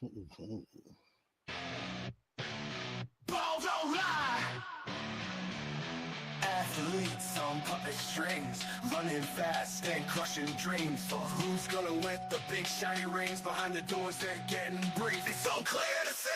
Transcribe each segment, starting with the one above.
Ball don't lie. Athletes on puppet strings, running fast and crushing dreams. So who's gonna win the big shiny rings? Behind the doors they're getting briefed. It's so clear to see.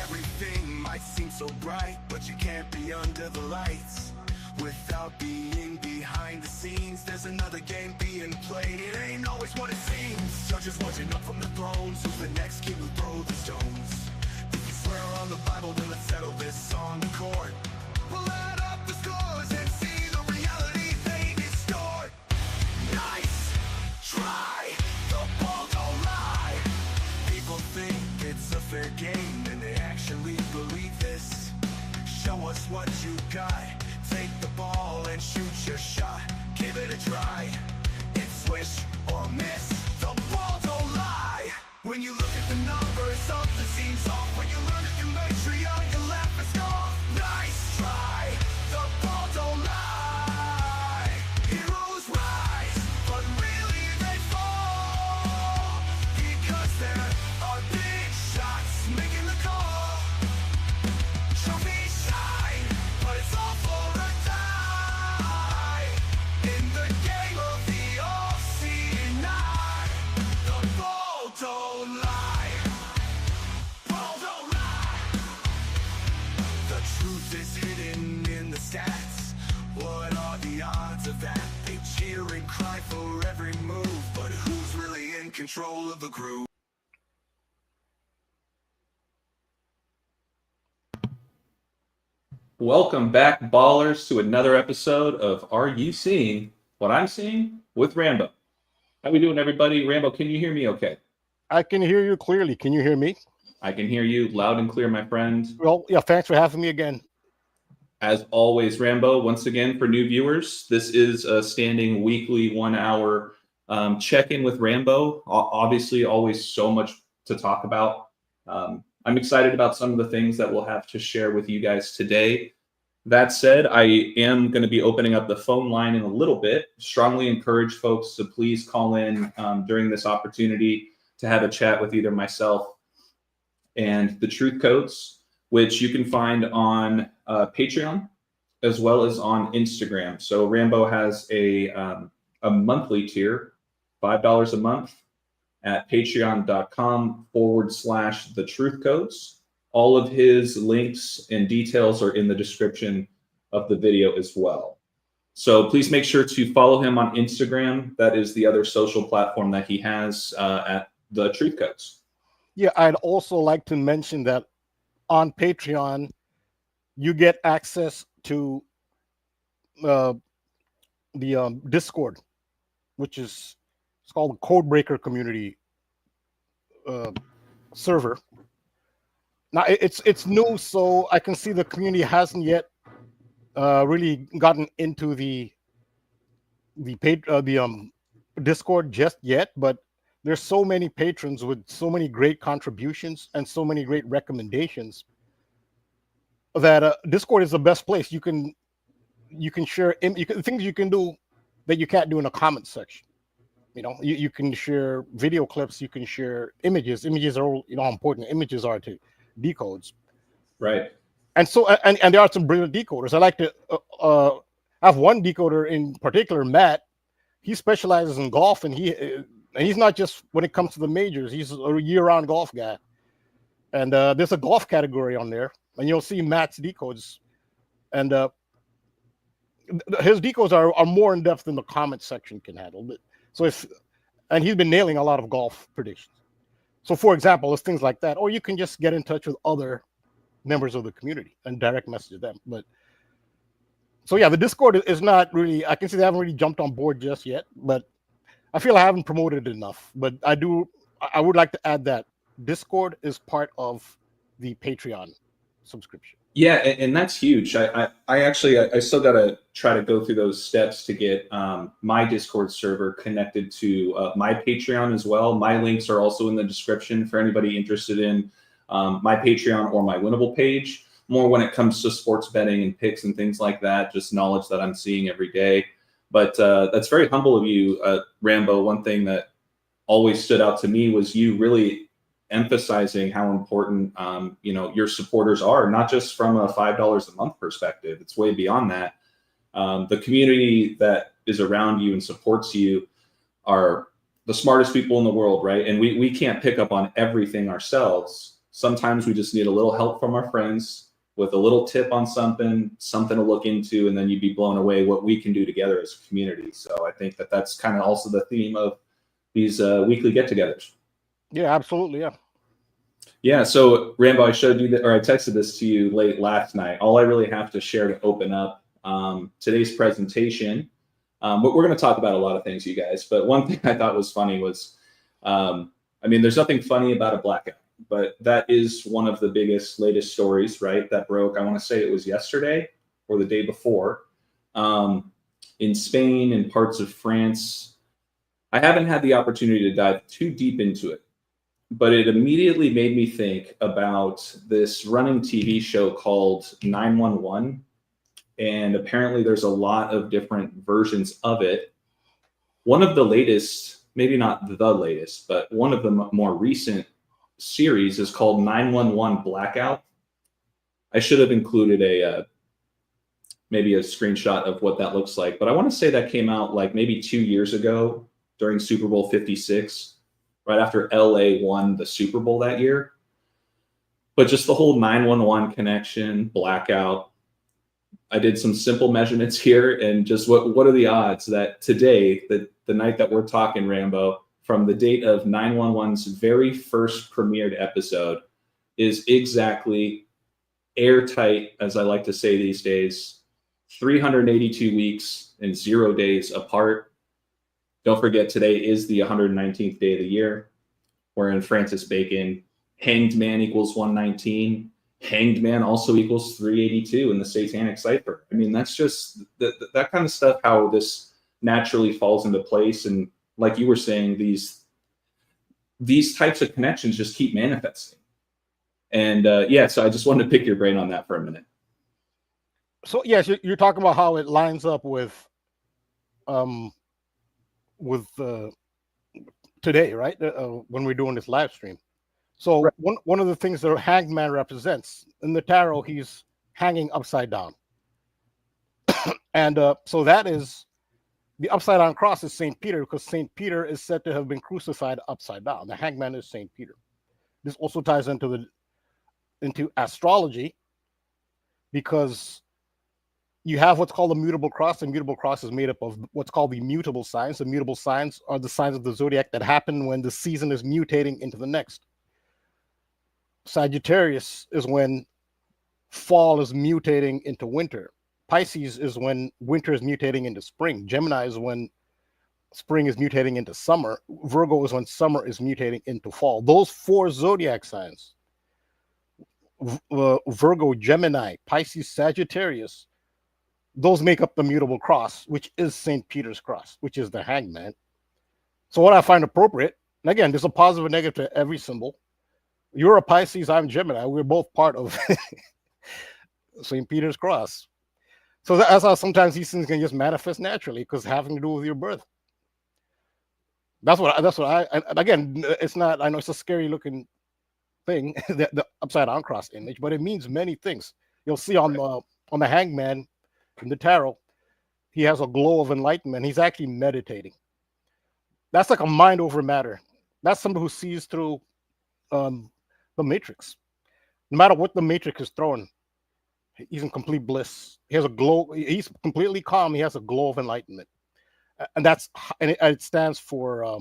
Everything might seem so bright, but you can't be under the lights without being behind the scenes. There's another game being played. It ain't always what it seems. Judges watching up from the thrones. Who's the next king who throw the stones? If you swear on the Bible, then let's settle this on the court. We'll add up the scores and see the reality they distort. Nice try, the ball don't lie. People think it's a fair game, and they actually believe this. Show us what you got. Take the ball and shoot your shot. Give it a try. It's swish or miss. The ball don't lie. When you look at the numbers, something seems off. When you learn a geometry, you laugh and scoff. Nice try. The ball don't lie. Heroes rise, but really they fall. Because there are big shots making the call. Trophies shine, but it's all for a die. In the game of the all-seeing eye, the ball don't lie. Ball don't lie. The truth is hidden in the stats. What are the odds of that? They cheer and cry for every move, but who's really in control of the groove? Welcome back, ballers, to another episode of Are You Seeing What I'm Seeing with Rambo. How we doing, everybody? Rambo, can you hear me okay? I can hear you clearly. Can you hear me? I can hear you loud and clear, my friend. Well, yeah, thanks for having me again. As always, Rambo, once again, for new viewers, this is a standing weekly 1 hour check-in with Rambo. Obviously, always so much to talk about. I'm excited about some of the things that we'll have to share with you guys today. That said, I am going to be opening up the phone line in a little bit. Strongly encourage folks to please call in during this opportunity to have a chat with either myself and the Truth Codes, which you can find on Patreon as well as on Instagram. So Rambo has a monthly tier, $5 a month, at patreon.com/the Truth Codes. All of his links and details are in the description of the video as well. So please make sure to follow him on Instagram. That is the other social platform that he has at the Truth Codes. Yeah, I'd also like to mention that on Patreon, you get access to the Discord, which is it's called the Codebreaker Community server. Now it's new, so I can see the community hasn't yet really gotten into the Discord just yet. But there's so many patrons with so many great contributions and so many great recommendations that Discord is the best place. You can share things you can do that you can't do in a comment section. You know, you can share video clips, you can share images. Images are, you know, how important images are to decodes. Right. And so, and there are some brilliant decoders. I like to have one decoder in particular, Matt. He specializes in golf, and he's not just when it comes to the majors. He's a year-round golf guy. And there's a golf category on there, and you'll see Matt's decodes. And his decodes are more in depth than the comment section can handle. But so and he's been nailing a lot of golf predictions. So, for example, it's things like that. Or you can just get in touch with other members of the community and direct message them. But so, yeah, the Discord is not really, I can see they haven't really jumped on board just yet, but I feel I haven't promoted it enough. But I would like to add that Discord is part of the Patreon subscription. Yeah, and that's huge. I still got to try to go through those steps to get my Discord server connected to my Patreon as well. My links are also in the description for anybody interested in my Patreon or my Winnable page. more when it comes to sports betting and picks and things like that, just knowledge that I'm seeing every day. But that's very humble of you, Rambo. One thing that always stood out to me was you really emphasizing how important your supporters are, not just from a $5 a month perspective. It's way beyond that. The community that is around you and supports you are the smartest people in the world, right? And we can't pick up on everything ourselves. Sometimes we just need a little help from our friends with a little tip on something to look into, and then you'd be blown away what we can do together as a community. So I think that that's kind of also the theme of these weekly get-togethers. Yeah, absolutely. Yeah. Yeah. So Rambo, I showed you that, or I texted this to you late last night. All I really have to share to open up today's presentation. But we're going to talk about a lot of things, you guys. But one thing I thought was funny was, there's nothing funny about a blackout, but that is one of the biggest, latest stories, right? That broke. I want to say it was yesterday or the day before, in Spain and parts of France. I haven't had the opportunity to dive too deep into it, but it immediately made me think about this running TV show called 911. And apparently there's a lot of different versions of it. One of the latest, maybe not the latest, but one of the more recent series is called 911 Blackout. I should have included maybe a screenshot of what that looks like, but I want to say that came out like maybe 2 years ago during Super Bowl 56, right after LA won the Super Bowl that year. But just the whole 911 connection, blackout. I did some simple measurements here, and just what are the odds that today, the night that we're talking, Rambo, from the date of 911's very first premiered episode, is exactly airtight, as I like to say these days, 382 weeks and 0 days apart. Don't forget, today is the 119th day of the year. We're in Francis Bacon. Hanged man equals 119. Hanged man also equals 382 in the Satanic cipher. I mean, that's just that kind of stuff, how this naturally falls into place. And like you were saying, these types of connections just keep manifesting. And so I just wanted to pick your brain on that for a minute. So yes, you're talking about how it lines up with today, right? When we're doing this live stream. So right. One of the things the hanged man represents in the tarot, he's hanging upside down. And so that is the upside down cross is St. Peter, because St. Peter is said to have been crucified upside down. The hanged man is St. Peter. This also ties into astrology, because you have what's called a mutable cross. The mutable cross is made up of what's called the mutable signs. The mutable signs are the signs of the zodiac that happen when the season is mutating into the next. Sagittarius is when fall is mutating into winter. Pisces is when winter is mutating into spring. Gemini is when spring is mutating into summer. Virgo is when summer is mutating into fall. Those four zodiac signs, Virgo, Gemini, Pisces, Sagittarius, those make up the mutable cross, which is St. Peter's cross, which is the hanged man. So what I find appropriate, and again, there's a positive and negative to every symbol. You're a Pisces, I'm Gemini. We're both part of St. Peter's cross. So that's how sometimes these things can just manifest naturally, because having to do with your birth. That's what I again, it's not, I know it's a scary looking thing, the upside down cross image, but it means many things. You'll see on the hanged man in the tarot, he has a glow of enlightenment. He's actually meditating. That's like a mind over matter. That's somebody who sees through the matrix. No matter what the matrix is throwing, he's in complete bliss. He has a glow. He's completely calm. He has a glow of enlightenment, and it stands for.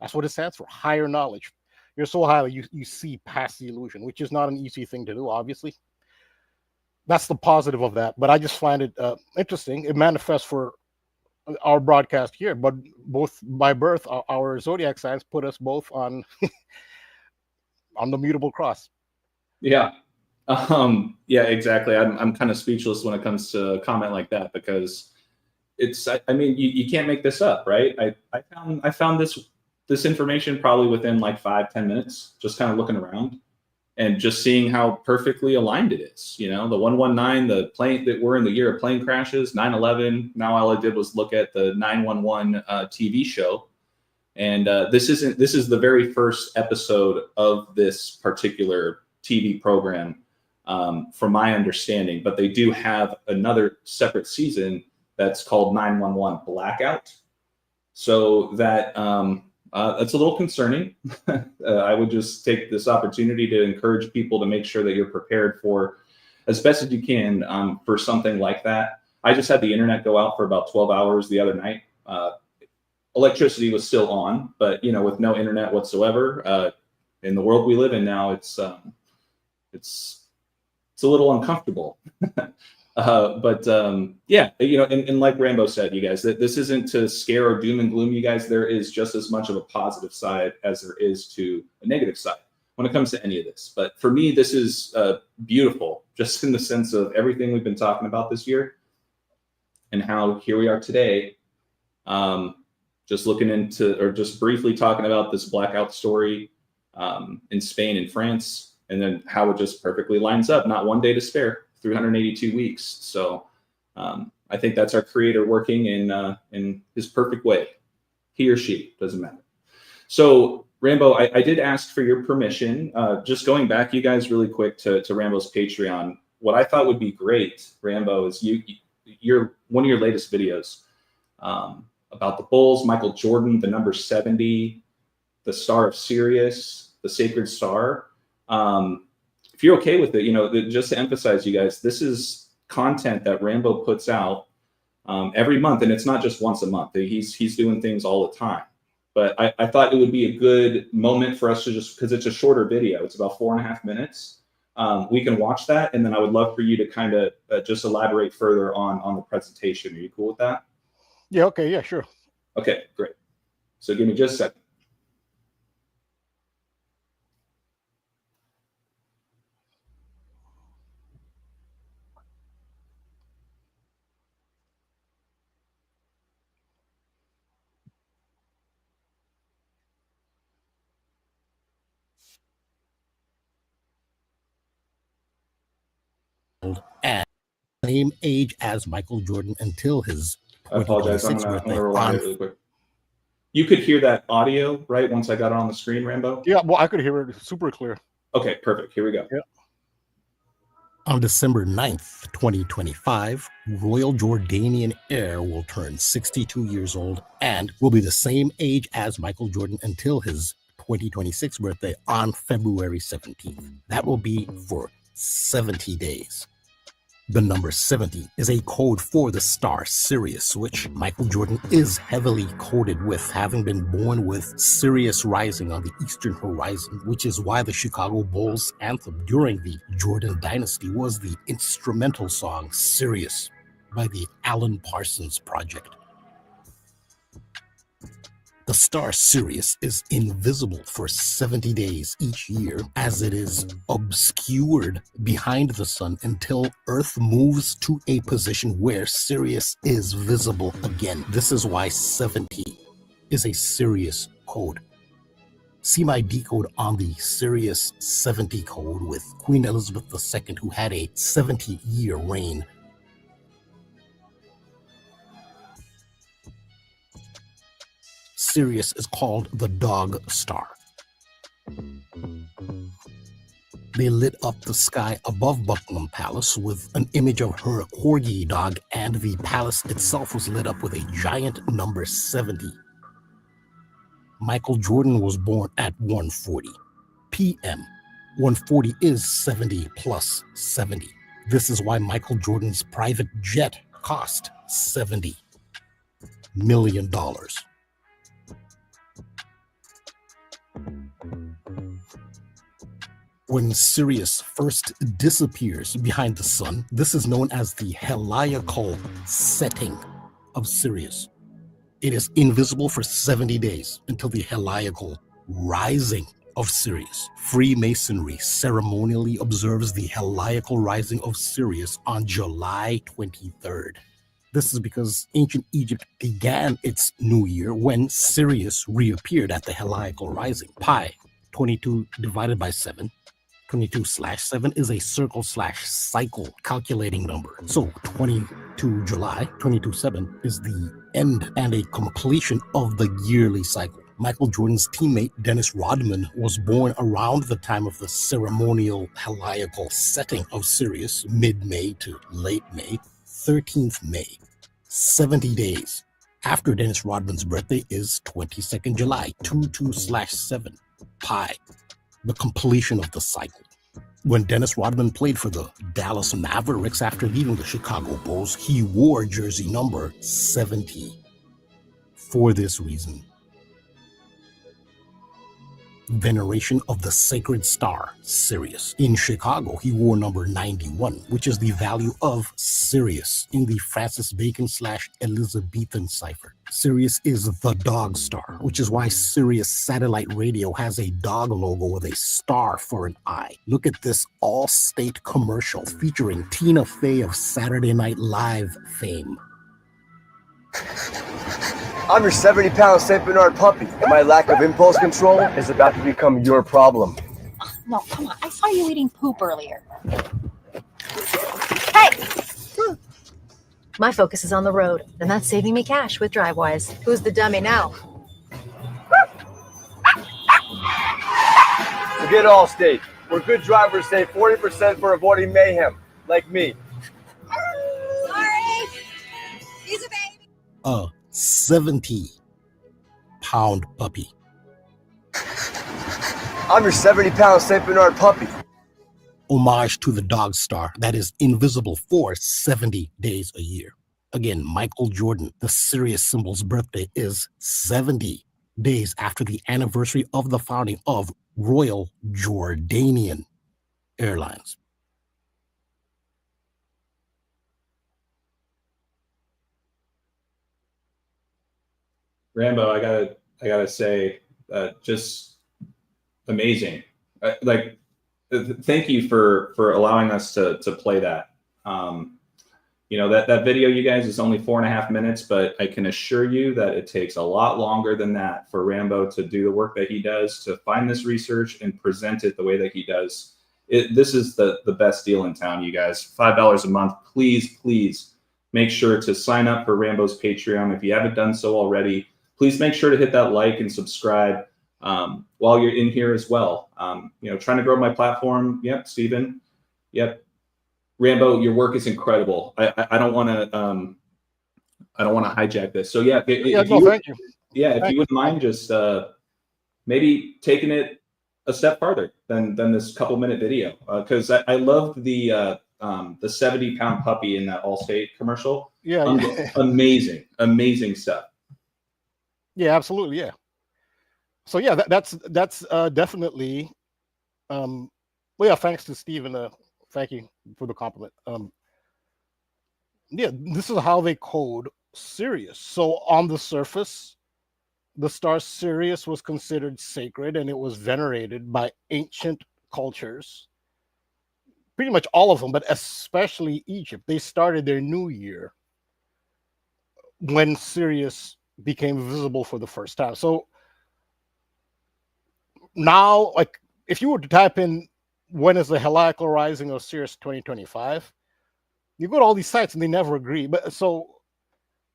That's what it stands for. Higher knowledge. You're so high you see past the illusion, which is not an easy thing to do. Obviously, that's the positive of that. But I just find it interesting. It manifests for our broadcast here, but both by birth, our zodiac signs put us both on on the mutable cross. Yeah. Yeah, exactly. I'm kind of speechless when it comes to a comment like that, because it's, I mean, you can't make this up, right? I found this information probably within like 5-10 minutes, just kind of looking around. and just seeing how perfectly aligned it is. You know, the 119, the plane that we're in the year of plane crashes, 9/11. Now all I did was look at the 911 TV show. And this is the very first episode of this particular TV program, from my understanding. But they do have another separate season that's called 911 Blackout. So that that's a little concerning. I would just take this opportunity to encourage people to make sure that you're prepared for, as best as you can, for something like that. I just had the internet go out for about 12 hours the other night. Electricity was still on, but you know, with no internet whatsoever, in the world we live in now, it's a little uncomfortable. Yeah, you know, and like Rambo said, you guys, that this isn't to scare or doom and gloom you guys. There is just as much of a positive side as there is to a negative side when it comes to any of this. But for me, this is beautiful, just in the sense of everything we've been talking about this year and how here we are today. Just looking into, or just briefly talking about this Blackout story in Spain and France, and then how it just perfectly lines up. Not one day to spare, 382 weeks. So I think that's our creator working in his perfect way. He or she, doesn't matter. So Rambo, I did ask for your permission. Just going back, you guys, really quick to Rambo's Patreon. What I thought would be great, Rambo, is your one of your latest videos. About the Bulls, Michael Jordan, the number 70, the star of Sirius, the sacred star. If you're okay with it, you know, just to emphasize, you guys, this is content that Rambo puts out every month, and it's not just once a month. He's doing things all the time. But I thought it would be a good moment for us to just, because it's a shorter video, it's about 4.5 minutes. We can watch that, and then I would love for you to kind of just elaborate further on the presentation. Are you cool with that? Yeah, okay, yeah, sure. Okay, great. So give me just a second. And same age as Michael Jordan until his I apologize. I'm 2026 gonna birthday. rewind it really quick. You could hear that audio, right? Once I got it on the screen, Rambo? Yeah, well, I could hear it super clear. Okay, perfect. Here we go. Yeah. On December 9th, 2025, Royal Jordanian heir will turn 62 years old and will be the same age as Michael Jordan until his 2026 birthday on February 17th. That will be for 70 days. The number 70 is a code for the star Sirius, which Michael Jordan is heavily coded with, having been born with Sirius rising on the eastern horizon, which is why the Chicago Bulls anthem during the Jordan dynasty was the instrumental song Sirius by the Alan Parsons Project. The star Sirius is invisible for 70 days each year, as it is obscured behind the sun until Earth moves to a position where Sirius is visible again. This is why 70 is a Sirius code. See my decode on the Sirius 70 code with Queen Elizabeth II, who had a 70-year reign. Sirius is called the Dog Star. They lit up the sky above Buckingham Palace with an image of her corgi dog, and the palace itself was lit up with a giant number 70. Michael Jordan was born at 1:40 p.m. 1:40 is 70 plus 70. This is why Michael Jordan's private jet cost $70 million. When Sirius first disappears behind the sun, this is known as the heliacal setting of Sirius. It is invisible for 70 days until the heliacal rising of Sirius. Freemasonry ceremonially observes the heliacal rising of Sirius on July 23rd. This is because ancient Egypt began its new year when Sirius reappeared at the heliacal rising. Pi, 22 divided by 7, 22/7 is a circle/cycle calculating number. So 22 July, 22/7 is the end and a completion of the yearly cycle. Michael Jordan's teammate Dennis Rodman was born around the time of the ceremonial heliacal setting of Sirius, mid-May to late May, 13th May, 70 days. After Dennis Rodman's birthday is 22nd July, 22/7, pi, the completion of the cycle. When Dennis Rodman played for the Dallas Mavericks after leaving the Chicago Bulls, he wore jersey number 70 for this reason. Veneration of the sacred star, Sirius. In Chicago, he wore number 91, which is the value of Sirius in the Francis Bacon/Elizabethan cipher. Sirius is the dog star, which is why Sirius satellite radio has a dog logo with a star for an eye. Look at this Allstate commercial featuring Tina Fey of Saturday Night Live fame. I'm your 70-pound St. Bernard puppy, and my lack of impulse control is about to become your problem. No, come on. I saw you eating poop earlier. Hey! My focus is on the road, and that's saving me cash with DriveWise. Who's the dummy now? Forget Allstate, where good drivers save 40% for avoiding mayhem, like me. Sorry! He's a baby! 70-pound puppy. I'm your 70-pound St. Bernard puppy. Homage to the dog star that is invisible for 70 days a year. Again, Michael Jordan, the Sirius symbol's birthday is 70 days after the anniversary of the founding of Royal Jordanian Airlines. Rambo, I gotta say, just amazing. Thank you for allowing us to play that. That video, you guys, is only 4.5 minutes, but I can assure you that it takes a lot longer than that for Rambo to do the work that he does, to find this research and present it the way that he does. This is the best deal in town, you guys. $5 a month. Please make sure to sign up for Rambo's Patreon if you haven't done so already. Please make sure to hit that like and subscribe while you're in here as well. Trying to grow my platform. Yep, Steven. Yep. Rambo, your work is incredible. I don't want to hijack this. So yeah, thank you. Yeah, if you wouldn't mind just maybe taking it a step farther than this couple-minute video, because I loved the 70-pound puppy in that Allstate commercial. Yeah. Amazing stuff. Yeah, absolutely. Yeah. So yeah, that's definitely. Thanks to Stephen. Thank you for the compliment. This is how they code Sirius. So on the surface, the star Sirius was considered sacred, and it was venerated by ancient cultures. Pretty much all of them, but especially Egypt. They started their new year when Sirius became visible for the first time. So now, like, if you were to type in when is the heliacal rising of Sirius 2025, you go to all these sites and they never agree. But so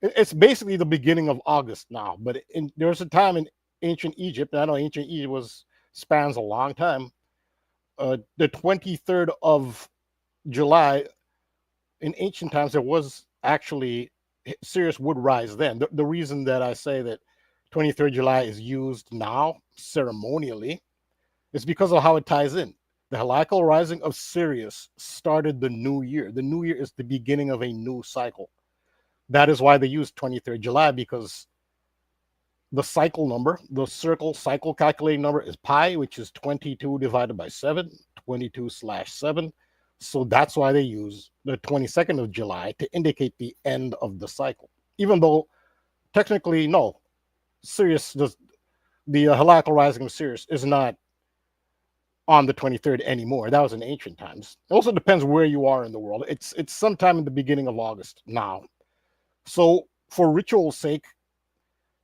it's basically the beginning of August now. But there was a time in ancient Egypt, and I know ancient Egypt spans a long time. The 23rd of July in ancient times, there was actually Sirius would rise then. The reason that I say that 23rd July is used now ceremonially is because of how it ties in. The heliacal rising of Sirius started the new year. The new year is the beginning of a new cycle. That is why they use 23rd July, because the cycle number, the cycle calculating number is pi, which is 22 divided by 7, 22/7. So that's why they use the 22nd of July to indicate the end of the cycle. Even though technically, no, Sirius, the heliacal rising of Sirius is not on the 23rd anymore. That was in ancient times. It also depends where you are in the world. It's sometime in the beginning of August now. So for ritual's sake,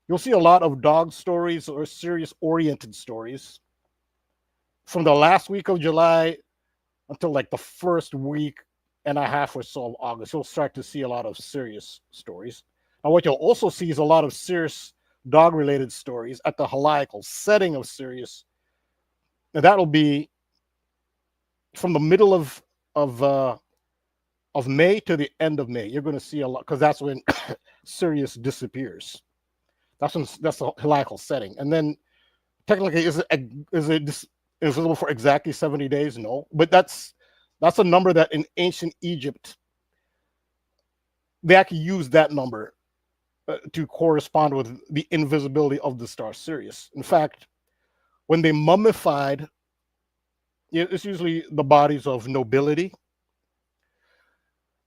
you'll see a lot of dog stories or Sirius-oriented stories from the last week of July until like the first week and a half or so of August, you'll start to see a lot of Sirius stories. And what you'll also see is a lot of Sirius dog-related stories at the heliacal setting of Sirius. And that'll be from the middle of May to the end of May. You're going to see a lot, because that's when Sirius disappears. That's the heliacal setting. And then technically, is it invisible for exactly 70 days? No, but that's a number that in ancient Egypt they actually used that number to correspond with the invisibility of the star Sirius. In fact, when they mummified, it's usually the bodies of nobility.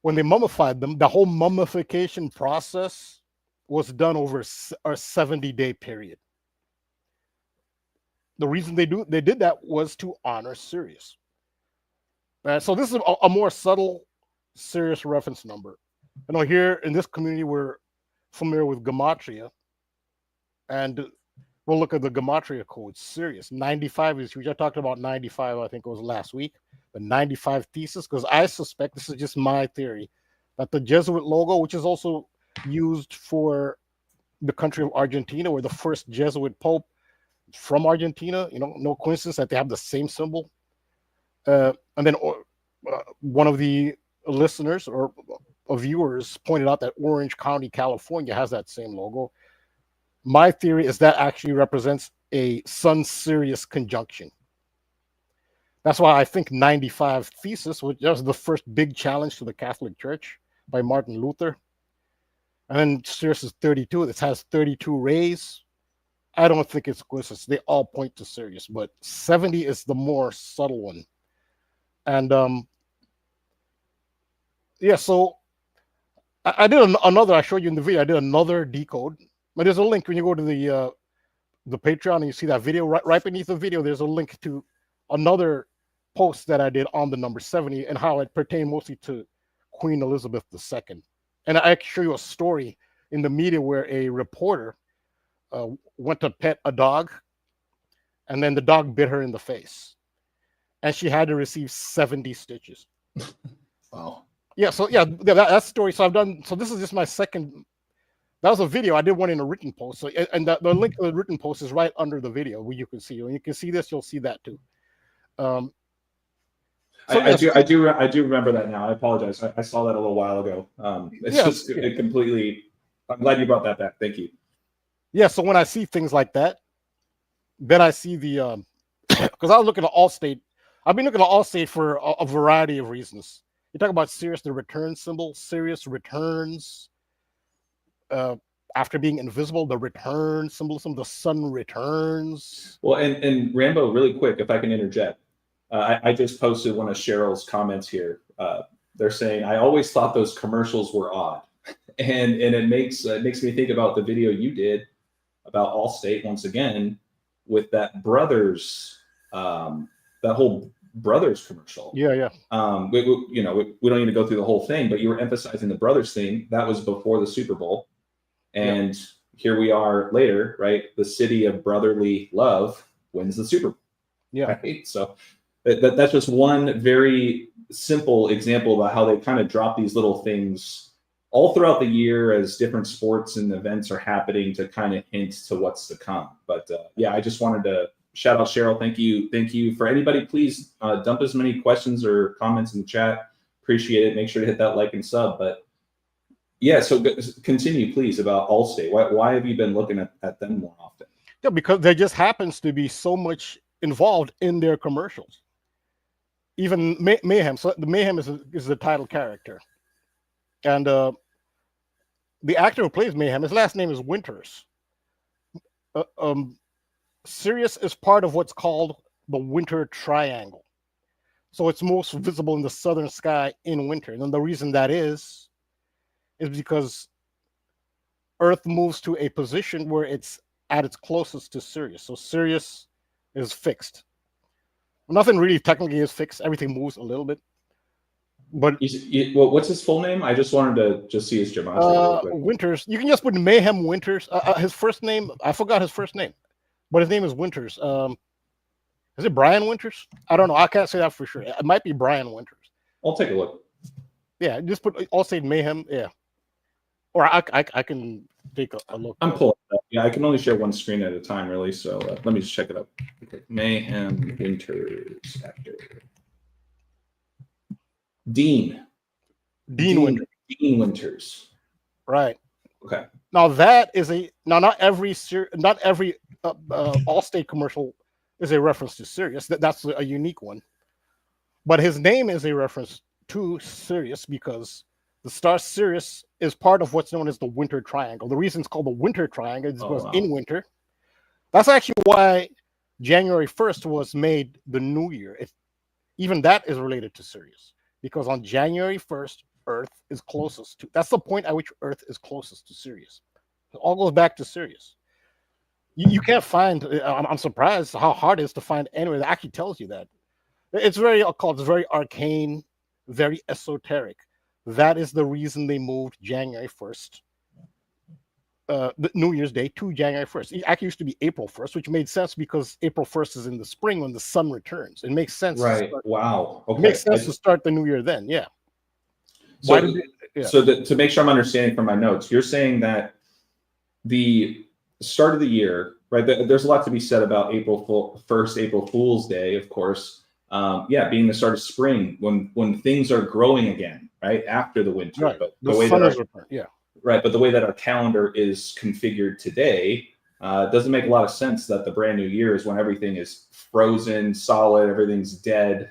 When they mummified them, the whole mummification process was done over a 70-day period. The reason they did that was to honor Sirius. So this is a more subtle Sirius reference number. I know here in this community we're familiar with gematria, and we'll look at the gematria code. Sirius 95 is huge. I talked about 95, I think it was last week. The 95 thesis, because I suspect, this is just my theory, that the Jesuit logo, which is also used for the country of Argentina, where the first Jesuit pope from Argentina, no coincidence that they have the same symbol. And then one of the listeners or viewers pointed out that Orange County, California has that same logo. My theory is that actually represents a Sun-Sirius conjunction. That's why I think 95 thesis, which was the first big challenge to the Catholic Church by Martin Luther. And then Sirius is 32. It has 32 rays. I don't think it's coincidence. They all point to Sirius, but 70 is the more subtle one. And so I did another. I showed you in the video. I did another decode. But there's a link when you go to the Patreon and you see that video. Right beneath the video, there's a link to another post that I did on the number 70 and how it pertained mostly to Queen Elizabeth II. And I can show you a story in the media where a reporter went to pet a dog, and then the dog bit her in the face, and she had to receive 70 stitches. Wow. Yeah. So that's the story. So this is just my second. That was a video. I did one in a written post. So, and the link to the written post is right under the video where you can see. When you can see this, you'll see that too. I do remember that now. I apologize. I saw that a little while ago. It completely. I'm glad you brought that back. Thank you. Yeah. So when I see things like that, then I see the because I was looking at Allstate. I've been looking at Allstate for a variety of reasons. You talk about Sirius, the return symbol. Sirius returns. After being invisible, the return symbolism, the sun returns. Well, and Rambo, really quick, if I can interject, I just posted one of Cheryl's comments here. They're saying, I always thought those commercials were odd. And it makes me think about the video you did about Allstate once again with that Brothers, that whole Brothers commercial. Yeah. We don't need to go through the whole thing, but you were emphasizing the Brothers thing. That was before the Super Bowl. And here we are later, right? The city of brotherly love wins the Super Bowl. Yeah. Right? So that's just one very simple example about how they kind of drop these little things all throughout the year as different sports and events are happening to kind of hint to what's to come. But I just wanted to shout out Cheryl. Thank you. For anybody, please dump as many questions or comments in the chat. Appreciate it. Make sure to hit that like and sub. But yeah, so continue, please, about Allstate. Why have you been looking at them more often? Yeah, because there just happens to be so much involved in their commercials. Even Mayhem. So the Mayhem is the title character. And the actor who plays Mayhem, his last name is Winters. Sirius is part of what's called the winter triangle. So it's most visible in the southern sky in winter. And the reason that is because Earth moves to a position where it's at its closest to Sirius. So Sirius is fixed. Nothing really technically is fixed. Everything moves a little bit. But what's his full name? I just wanted to just see his gematria. Winters. You can just put Mayhem Winters. His first name, I forgot his first name, but his name is Winters. His Is it Brian Winters? I don't know. I can't say that for sure. It might be Brian Winters. I'll take a look. Yeah, just put Allstate Mayhem. Yeah, or I can take a look. I'm pulling it up. Yeah, I can only share one screen at a time, really. So let me just check it up. Okay. Mayhem Winters actor. Dean Winters. Dean Winters. Right. Okay. Now that is not every Allstate commercial is a reference to Sirius. That's a unique one. But his name is a reference to Sirius because the star Sirius is part of what's known as the Winter Triangle. The reason it's called the Winter Triangle is because in winter. That's actually why January 1st was made the new year. Even that is related to Sirius because on January 1st, Earth is closest to. That's the point at which Earth is closest to Sirius. It all goes back to Sirius. You can't find. I'm surprised how hard it is to find anywhere that actually tells you that. It's very occult. It's very arcane, very esoteric. That is the reason they moved January 1st, the New Year's Day, to January 1st. It actually used to be April 1st, which made sense because April 1st is in the spring when the sun returns. It makes sense. Right. Wow. Okay. It makes sense to start the new year then. Yeah. So, to make sure I'm understanding from my notes, you're saying that the start of the year, right? There's a lot to be said about April 1st, April Fool's Day, of course. Being the start of spring when things are growing again, right after the winter. Right. But the way that right. But the way that our calendar is configured today doesn't make a lot of sense. That the brand new year is when everything is frozen, solid, everything's dead,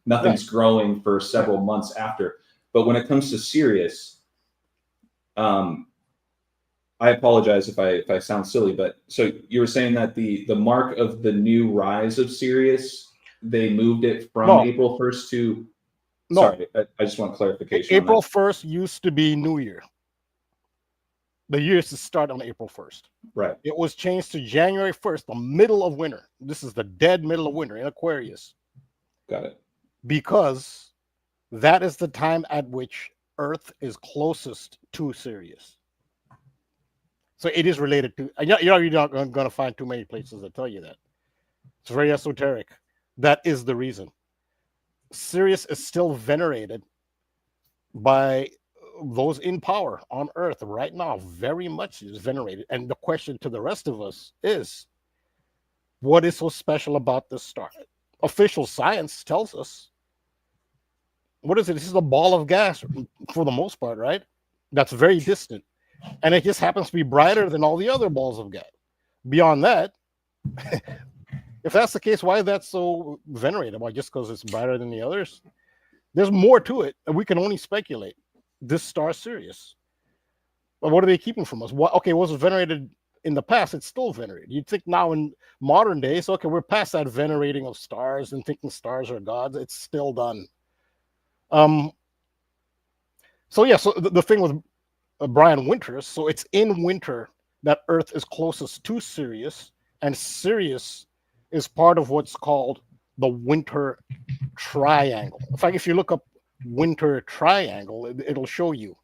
nothing's growing for several months after. But when it comes to Sirius, I apologize if I sound silly, but so you were saying that the mark of the new rise of Sirius, they moved it from April 1st to. No. Sorry, I just want clarification. April 1st used to be New Year. The year is to start on April 1st. Right. It was changed to January 1st, the middle of winter. This is the dead middle of winter in Aquarius. Got it. Because that is the time at which Earth is closest to Sirius. So it is related to. You're not going to find too many places that tell you that. It's very esoteric. That is the reason. Sirius is still venerated by those in power on Earth right now. Very much is venerated. And the question to the rest of us is, what is so special about this star? Official science tells us. What is it? This is a ball of gas for the most part, right? That's very distant. And it just happens to be brighter than all the other balls of gas. Beyond that, if that's the case, why is that so venerated? Why, just because it's brighter than the others? There's more to it, and we can only speculate. This star Sirius. But what are they keeping from us? Okay, was it venerated in the past? It's still venerated. You'd think now in modern days, okay, we're past that venerating of stars and thinking stars are gods. It's still done. So the thing with Brian Winters, so it's in winter that Earth is closest to Sirius, and Sirius is part of what's called the Winter Triangle. In fact, if you look up Winter Triangle, it'll show you.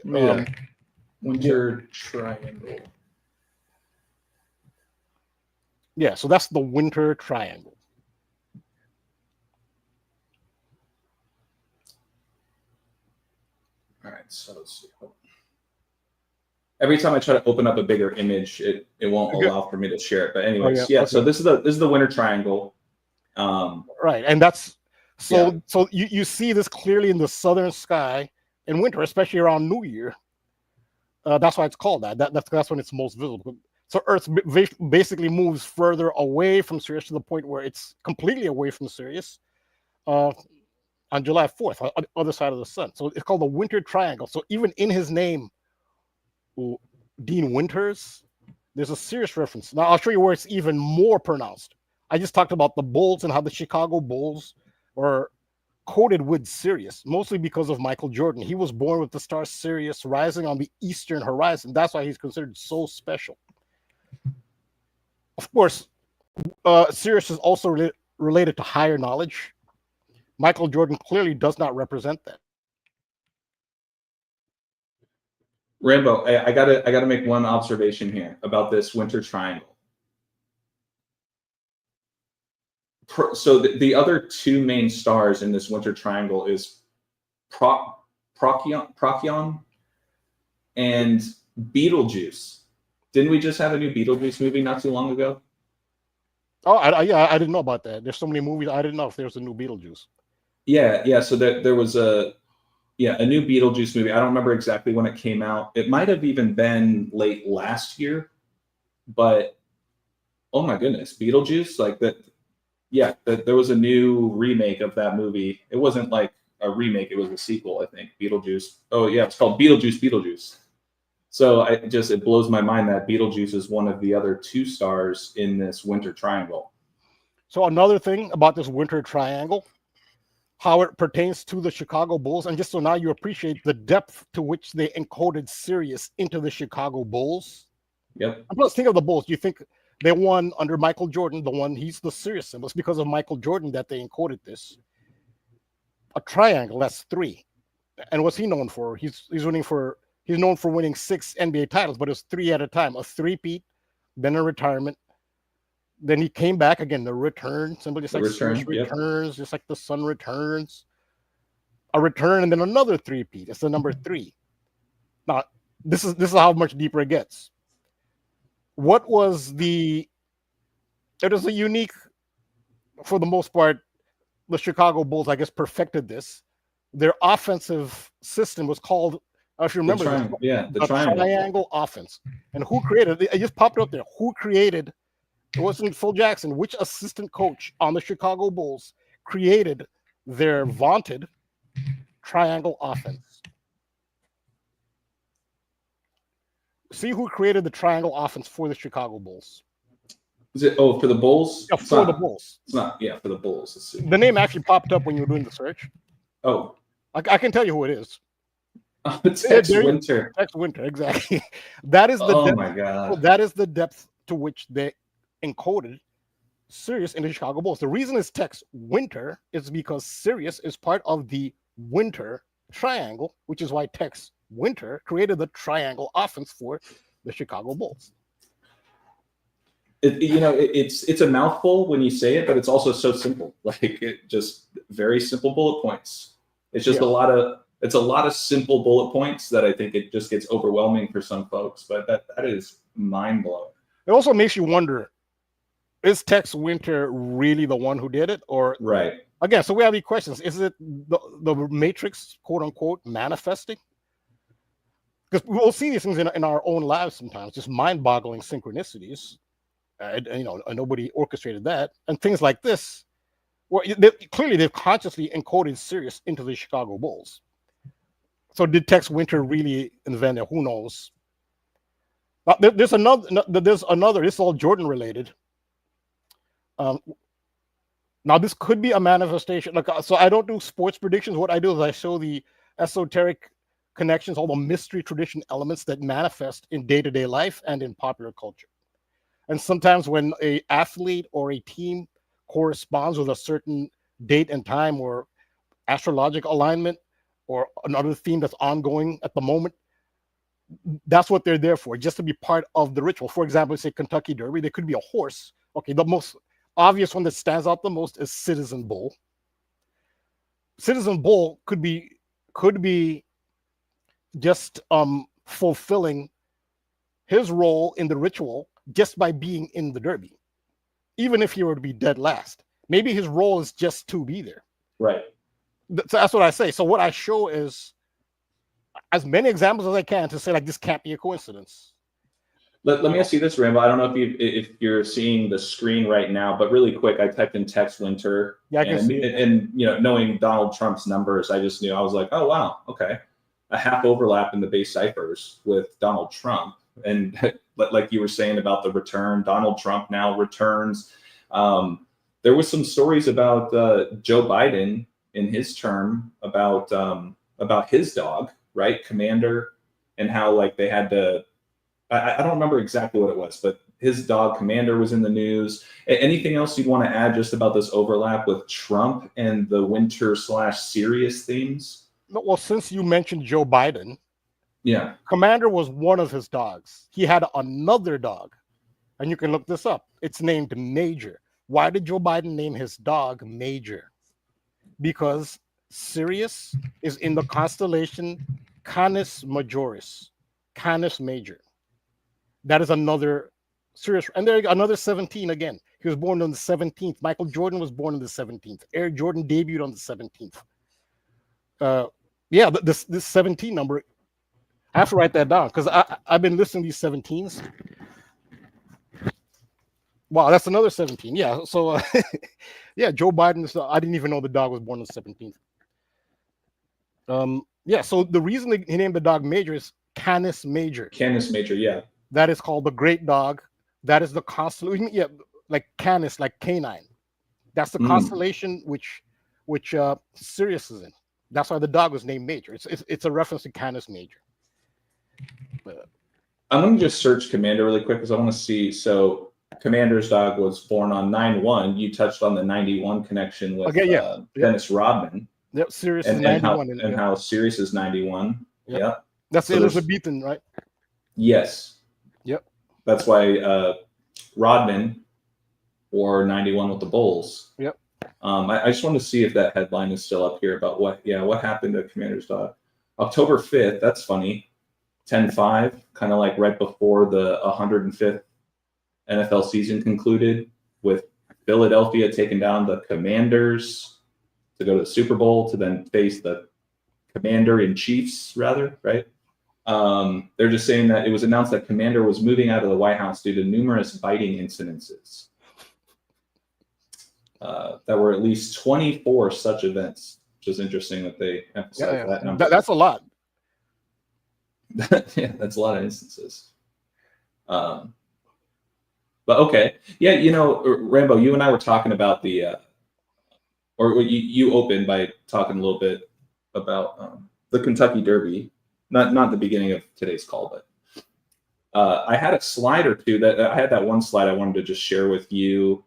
Winter Triangle. Yeah, so that's the Winter Triangle. All right, so let's see. Every time I try to open up a bigger image, it won't allow for me to share it. But anyways, okay. So this is the Winter Triangle. Right, and that's so you see this clearly in the southern sky in winter, especially around New Year. That's why it's called that. That's when it's most visible. So Earth basically moves further away from Sirius to the point where it's completely away from Sirius on July 4th, on the other side of the sun. So it's called the Winter Triangle. So even in his name, Dean Winters, there's a Sirius reference. Now I'll show you where it's even more pronounced. I just talked about the Bulls and how the Chicago Bulls were coded with Sirius, mostly because of Michael Jordan. He was born with the star Sirius rising on the eastern horizon. That's why he's considered so special. Of course, Sirius is also related to higher knowledge. Michael Jordan clearly does not represent that. Rambo, I gotta make one observation here about this Winter Triangle. So the other two main stars in this winter triangle is Procyon and Beetlejuice. Didn't we just have a new Beetlejuice movie not too long ago? Oh, yeah, I didn't know about that. There's so many movies. I didn't know if there was a new Beetlejuice. Yeah. So there was a new Beetlejuice movie. I don't remember exactly when it came out. It might have even been late last year, but oh my goodness, Beetlejuice, like that. Yeah, there was a new remake of that movie. It wasn't like a remake; it was a sequel, I think. Beetlejuice. Oh yeah, it's called Beetlejuice. So it blows my mind that Beetlejuice is one of the other two stars in this winter triangle. So another thing about this winter triangle, how it pertains to the Chicago Bulls, and just so now you appreciate the depth to which they encoded Sirius into the Chicago Bulls. Yep. And plus, think of the Bulls. You think they won under Michael Jordan, he's the Sirius symbol. It's because of Michael Jordan that they encoded this. A triangle, that's 3. And what's he known for? He's known for winning 6 NBA titles, but it's 3 at a time. A three-peat, then a retirement. Then he came back again, the return symbol, just like Sirius returns, just like the sun returns. A return and then another three-peat. It's the number 3. Now, this is how much deeper it gets. What was it was a unique, for the most part, the Chicago Bulls, I guess, perfected this. Their offensive system was called, if you remember, the triangle offense. And who created it? It just popped up there. Who created? It wasn't Phil Jackson. Which assistant coach on the Chicago Bulls created their vaunted triangle offense? See who created the triangle offense for the Chicago Bulls. Is it for the Bulls? Yeah, for the Bulls. It's not, for the Bulls. Let's see. The name actually popped up when you were doing the search. Oh. I can tell you who it is. Tex Winter. Tex Winter, exactly. That is the depth, my God. That is the depth to which they encoded Sirius in the Chicago Bulls. The reason it's Tex Winter is because Sirius is part of the Winter Triangle, which is why Tex Winter created the triangle offense for the Chicago Bulls. It's a mouthful when you say it, but it's also so simple. Like it just very simple bullet points. It's just a lot of simple bullet points that I think it just gets overwhelming for some folks. But that is mind blowing. It also makes you wonder: is Tex Winter really the one who did it, or right? Again, so we have these questions: is it the Matrix, quote unquote, manifesting? Because we'll see these things in our own lives sometimes, just mind-boggling synchronicities. Nobody orchestrated that, and things like this. Well, clearly they've consciously encoded Sirius into the Chicago Bulls. So did Tex Winter really invent it? Who knows? There's another. This is all Jordan related. Now this could be a manifestation. So I don't do sports predictions. What I do is I show the esoteric connections, all the mystery tradition elements that manifest in day-to-day life and in popular culture. And sometimes when an athlete or a team corresponds with a certain date and time or astrological alignment or another theme that's ongoing at the moment, that's what they're there for, just to be part of the ritual. For example, say Kentucky Derby, there could be a horse. Okay, the most obvious one that stands out the most is Citizen Bull. Citizen Bull could be just fulfilling his role in the ritual just by being in the Derby, even if he were to be dead last. Maybe his role is just to be there. Right. So that's what I say. So what I show is as many examples as I can to say, like, this can't be a coincidence. Let me ask you this, Rambo. I don't know if you're seeing the screen right now, but really quick, I typed in Tex Winter. Yeah, I can see it. And knowing Donald Trump's numbers, I just knew. I was like, oh wow, okay, a half overlap in the base ciphers with Donald Trump. And like you were saying about the return, Donald Trump now returns. There was some stories about Joe Biden in his term about his dog, right, Commander, and how like they had to. I don't remember exactly what it was, but his dog Commander was in the news. Anything else you'd want to add just about this overlap with Trump and the winter/Sirius themes? Well, since you mentioned Joe Biden, yeah, Commander was one of his dogs. He had another dog, and you can look this up. It's named Major. Why did Joe Biden name his dog Major? Because Sirius is in the constellation Canis Majoris, Canis Major. That is another Sirius, and there another 17 again. He was born on the 17th. Michael Jordan was born on the 17th. Air Jordan debuted on the 17th. Yeah, this 17 number, I have to write that down because I've been listening to these 17s. Wow, that's another 17. Yeah, so yeah, Joe Biden. I didn't even know the dog was born on the 17th. Yeah, so the reason he named the dog Major is Canis Major. Canis Major, yeah. That is called the great dog. That is the constellation. Yeah, like Canis, like canine. That's the constellation which Sirius is in. That's why the dog was named Major. It's a reference to Canis Major. I'm going to just search Commander really quick because I want to see. So Commander's dog was born on 9/1. You touched on the 91 connection with Dennis Rodman. Yep, Sirius is 91. And how Sirius is 91. Yep. That's so Elizabethan, right? Yes. Yep. That's why Rodman wore 91 with the Bulls. Yep. I just want to see if that headline is still up here about what happened to Commander's dog. October 5th, that's funny. 10-5, kind of like right before the 105th NFL season concluded, with Philadelphia taking down the Commanders to go to the Super Bowl to then face the Commander-in-Chiefs, rather, right? They're just saying that it was announced that Commander was moving out of the White House due to numerous biting incidences. There were at least 24 such events, which is interesting that they emphasize that number. That's a lot. Yeah, that's a lot of instances. But okay. Yeah, Rambo, you and I were talking about or you opened by talking a little bit about the Kentucky Derby. Not the beginning of today's call, but I had a slide or two I had that one slide I wanted to just share with you.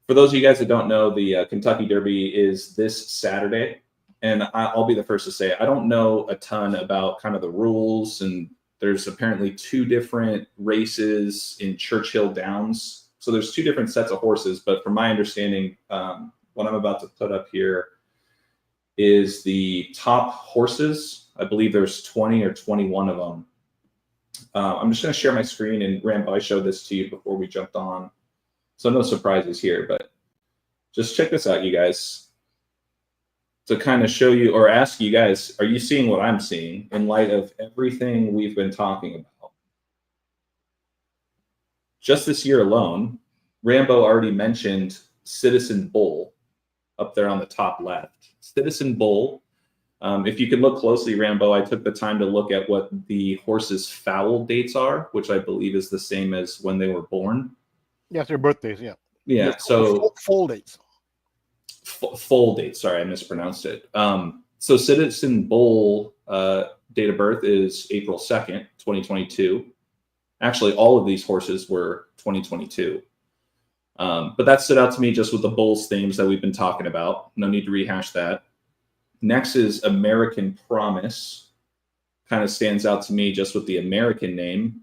For those of you guys that don't know, the Kentucky Derby is this Saturday. And I'll be the first to say, I don't know a ton about kind of the rules. And there's apparently 2 different races in Churchill Downs. So there's 2 different sets of horses. But from my understanding, what I'm about to put up here is the top horses. I believe there's 20 or 21 of them. I'm just going to share my screen. And Rambo, I showed this to you before we jumped on. So no surprises here. But just check this out, you guys. To kind of show you or ask you guys, are you seeing what I'm seeing in light of everything we've been talking about? Just this year alone, Rambo already mentioned Citizen Bull up there on the top left. Citizen Bull, if you could look closely, Rambo, I took the time to look at what the horse's foal dates are, which I believe is the same as when they were born. Yes, their birthdays, yeah. Yeah, so full dates. Full date. Sorry, I mispronounced it. So Citizen Bull date of birth is April 2nd, 2022. Actually, all of these horses were 2022. But that stood out to me just with the Bulls themes that we've been talking about. No need to rehash that. Next is American Promise. Kind of stands out to me just with the American name.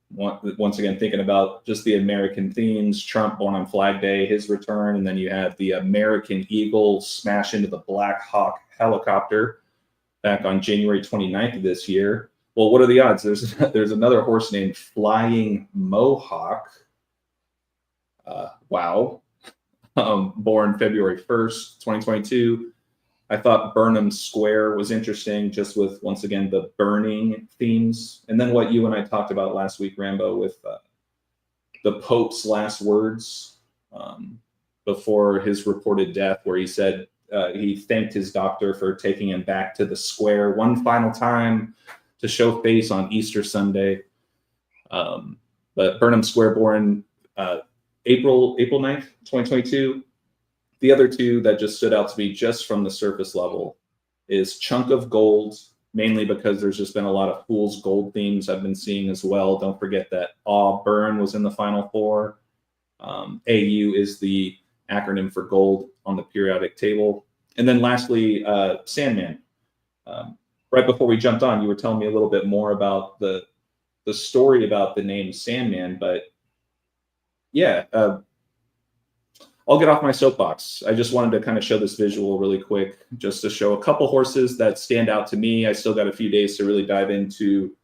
Once again, thinking about just the American themes, Trump born on Flag Day, his return, and then you have the American Eagle smash into the Black Hawk helicopter back on January 29th of this year. Well, what are the odds? There's another horse named Flying Mohawk. Wow. Born February 1st, 2022. I thought Burnham Square was interesting, just with, once again, the burning themes. And then what you and I talked about last week, Rambo, with the Pope's last words before his reported death, where he said he thanked his doctor for taking him back to the square one final time to show face on Easter Sunday. But Burnham Square born April 9th, 2022. The other 2 that just stood out to me just from the surface level is Chunk of Gold, mainly because there's just been a lot of fool's gold themes I've been seeing as well. Don't forget that Auburn was in the Final 4. AU is the acronym for gold on the periodic table. And then lastly, Sandman. Right before we jumped on, you were telling me a little bit more about the story about the name Sandman. But yeah, I'll get off my soapbox. I just wanted to kind of show this visual really quick, just to show a couple horses that stand out to me. I still got a few days to really dive into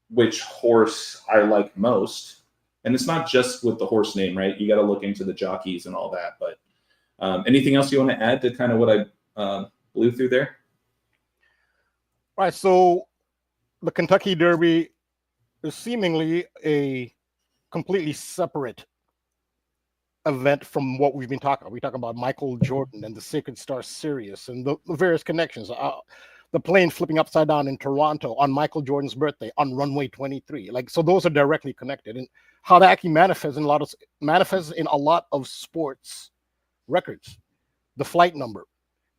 which horse I like most. And it's not just with the horse name, right? You got to look into the jockeys and all that. But anything else you want to add to kind of what I blew through there? All right. So the Kentucky Derby is seemingly a completely separate event from what we've been talking about. We talk about Michael Jordan and the Sacred Star Sirius and the various connections. The plane flipping upside down in Toronto on Michael Jordan's birthday on runway 23. Like, so those are directly connected, and how that actually manifests in a lot of sports records. The flight number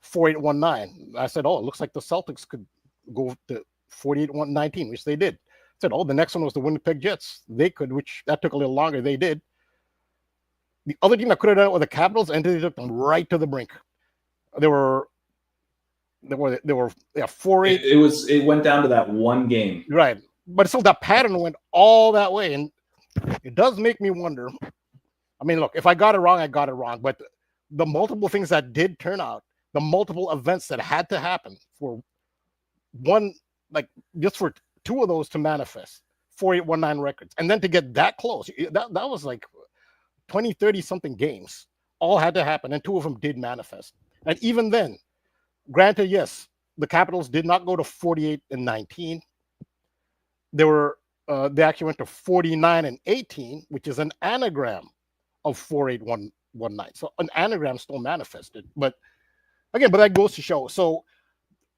4819. I said, oh, it looks like the Celtics could go to 4819, which they did. I said, oh, the next one was the Winnipeg Jets. They could, which that took a little longer. They did. The other team that could have done it were the Capitals, and they took them right to the brink. There were 4-8. It went down to that one game, right? But still, that pattern went all that way, and it does make me wonder. I mean, look, if I got it wrong, I got it wrong. But the multiple things that did turn out, the multiple events that had to happen for one, like just for two of those to manifest, 4819 records, and then to get that close, that was like 20, 30 something games, all had to happen, and two of them did manifest. And even then, granted, yes, the Capitals did not go to 48-19. They actually went to 49-18, which is an anagram of 4819. So an anagram still manifested. But again, that goes to show. So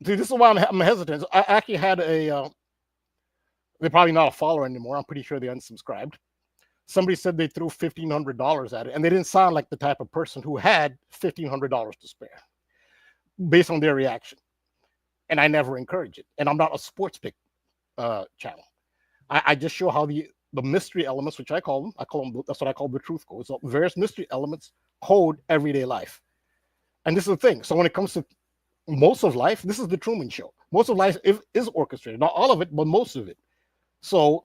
this is why I'm hesitant. I actually had they're probably not a follower anymore. I'm pretty sure they unsubscribed. Somebody said they threw $1,500 at it, and they didn't sound like the type of person who had $1,500 to spare based on their reaction. And I never encourage it. And I'm not a sports pick channel. I just show how the mystery elements, which I call them, that's what I call the truth code. So various mystery elements code everyday life. And this is the thing. So when it comes to most of life, this is the Truman Show. Most of life is orchestrated. Not all of it, but most of it. So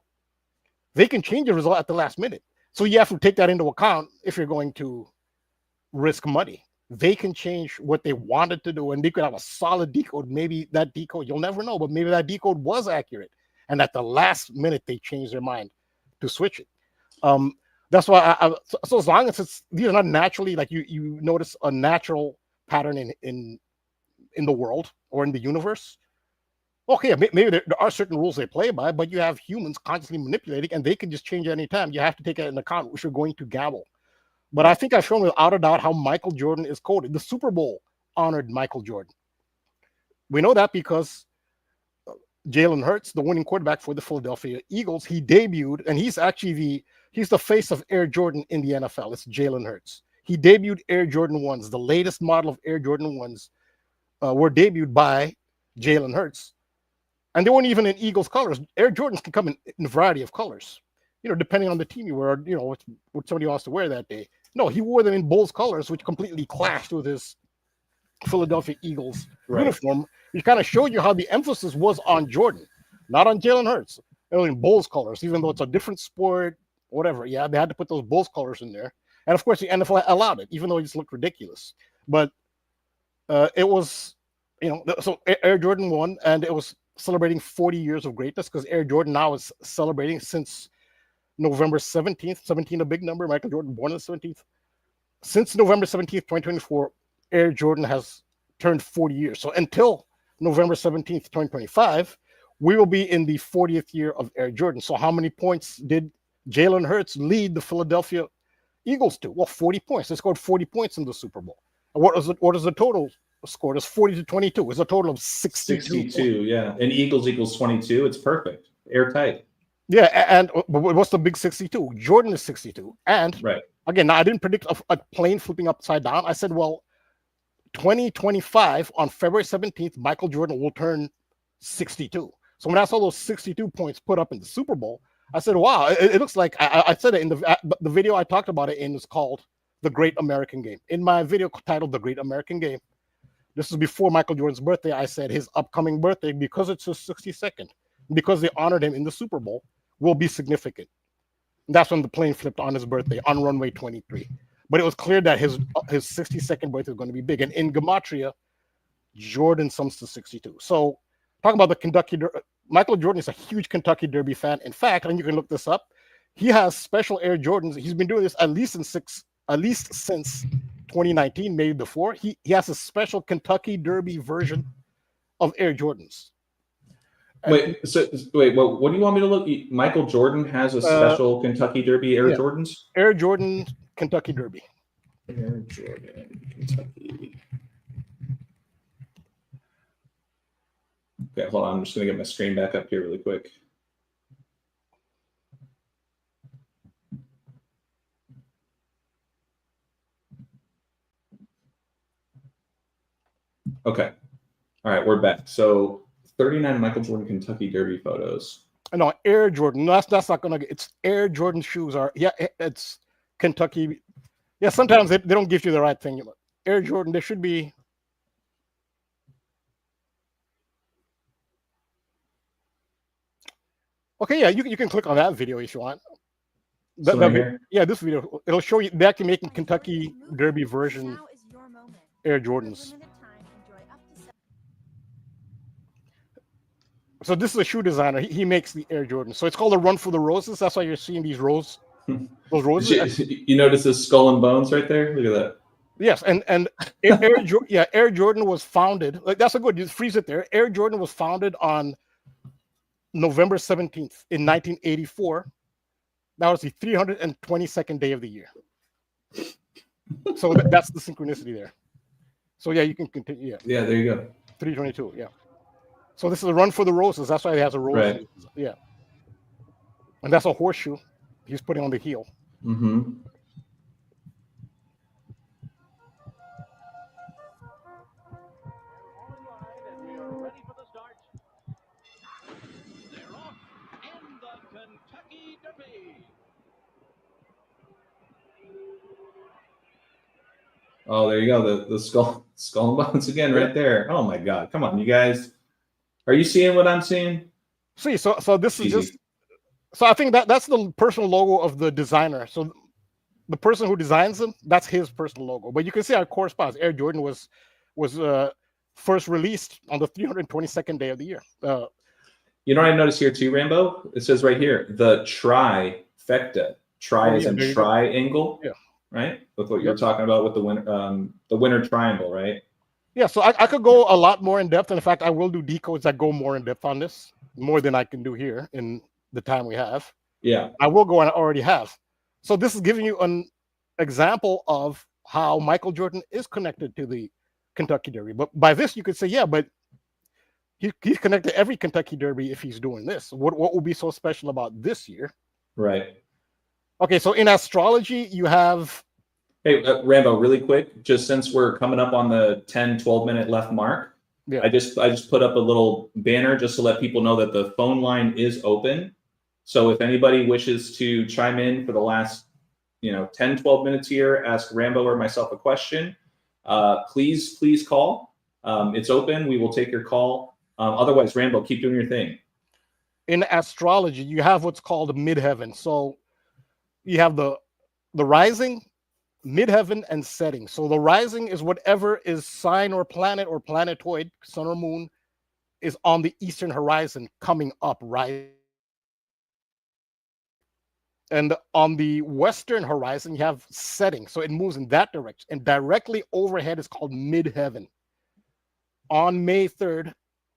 they can change the result at the last minute. So you have to take that into account if you're going to risk money. They can change what they wanted to do, and they could have a solid decode. Maybe that decode, you'll never know, but maybe that decode was accurate. And at the last minute, they changed their mind to switch it. That's why so as long as these are not naturally, like you notice a natural pattern in the world or in the universe. Okay, maybe there are certain rules they play by, but you have humans constantly manipulating, and they can just change any time. You have to take it into account if you're going to gamble. But I think I've shown without a doubt how Michael Jordan is coded. The Super Bowl honored Michael Jordan. We know that because Jalen Hurts, the winning quarterback for the Philadelphia Eagles, he debuted, and he's the face of Air Jordan in the NFL. It's Jalen Hurts. He debuted Air Jordan 1s. The latest model of Air Jordan 1s were debuted by Jalen Hurts. And they weren't even in Eagles colors. Air Jordans can come in a variety of colors, depending on the team you wear, what somebody wants to wear that day. No, he wore them in Bulls colors, which completely clashed with his Philadelphia Eagles uniform. Which kind of showed you how the emphasis was on Jordan, not on Jalen Hurts. They were in Bulls colors, even though it's a different sport, whatever. Yeah, they had to put those Bulls colors in there. And of course, the NFL allowed it, even though it just looked ridiculous. But it was, so Air Jordan won, and it was celebrating 40 years of greatness, because Air Jordan now is celebrating since November 17th, 17, a big number. Michael Jordan born on the 17th. Since November 17th, 2024, Air Jordan has turned 40 years. So until November 17th, 2025, we will be in the 40th year of Air Jordan. So how many points did Jalen Hurts lead the Philadelphia Eagles to? Well, 40 points. They scored 40 points in the Super Bowl. What is the total score? It's 40-22. It's a total of 62. 62, yeah. And Eagles equals 22. It's perfect. Airtight. Yeah, and what's the big 62? Jordan is 62. And again, now I didn't predict a plane flipping upside down. I said, well, 2025 on February 17th, Michael Jordan will turn 62. So when I saw those 62 points put up in the Super Bowl, I said, wow, it looks like, I said it in the video I talked about it in is called The Great American Game. In my video titled The Great American Game, this is before Michael Jordan's birthday, I said his upcoming birthday, because it's his 62nd, because they honored him in the Super Bowl, will be significant. And that's when the plane flipped on his birthday on runway 23. but it was clear that his 62nd birthday was going to be big. And in gematria, Jordan sums to 62. So talk about the Kentucky Michael Jordan is a huge Kentucky Derby fan. In fact, and you can look this up, he has special Air Jordans. He's been doing this at least since 2019, maybe before. He has a special Kentucky Derby version of Air Jordans. Wait, what do you want me to look? Michael Jordan has a special Kentucky Derby Air Jordans? Air Jordan Kentucky Derby. Air Jordan Kentucky. Okay, hold on. I'm just going to get my screen back up here really quick. Okay. All right, we're back. So 39 Michael Jordan Kentucky Derby photos. No, Air Jordan. No, that's not gonna. It's Air Jordan shoes are. Yeah, it's Kentucky. Yeah, sometimes they don't give you the right thing. Air Jordan. There should be. Okay, yeah, you can click on that video if you want. Yeah, this video, it'll show you they're actually making Kentucky Derby version Air Jordans. So this is a shoe designer. He makes the Air Jordan. So it's called a Run for the Roses. That's why you're seeing these those roses. You notice the skull and bones right there? Look at that. Yes, and Air Jordan was founded. Like that's a good. You freeze it there. Air Jordan was founded on November 17th in 1984. That was the 322nd day of the year. So that's the synchronicity there. So yeah, you can continue. Yeah. Yeah, there you go. 322. Yeah. So this is a Run for the Roses. That's why it has a rose. Right. Yeah. And that's a horseshoe he's putting on the heel. Mm-hmm. Oh, there you go. The skull and bones again, right there. Oh my God! Come on, you guys. Are you seeing what I'm seeing? See, so this is just. So I think that's the personal logo of the designer. So the person who designs them, that's his personal logo. But you can see how it corresponds. Air Jordan was first released on the 322nd day of the year. You know what I noticed here too, Rambo? It says right here the trifecta. Tri is in triangle. Yeah. Right? With what you're talking about with the winner triangle, right? Yeah, so I could go a lot more in depth. And in fact, I will do decodes that go more in depth on this, more than I can do here in the time we have. Yeah. I will go, and I already have. So this is giving you an example of how Michael Jordan is connected to the Kentucky Derby. But by this, you could say, yeah, but he's connected to every Kentucky Derby if he's doing this. What will be so special about this year? Right. Okay, so in astrology, you have... Hey, Rambo, really quick, just since we're coming up on the 10, 12-minute left mark, I just put up a little banner just to let people know that the phone line is open. So if anybody wishes to chime in for the last 10, 12 minutes here, ask Rambo or myself a question, please call. It's open. We will take your call. Otherwise, Rambo, keep doing your thing. In astrology, you have what's called midheaven. So you have the rising, midheaven, and setting. So the rising is whatever is sign or planet or planetoid, sun or moon, is on the eastern horizon coming up, right? And on the western horizon, you have setting. So it moves in that direction. And directly overhead is called midheaven. On May 3rd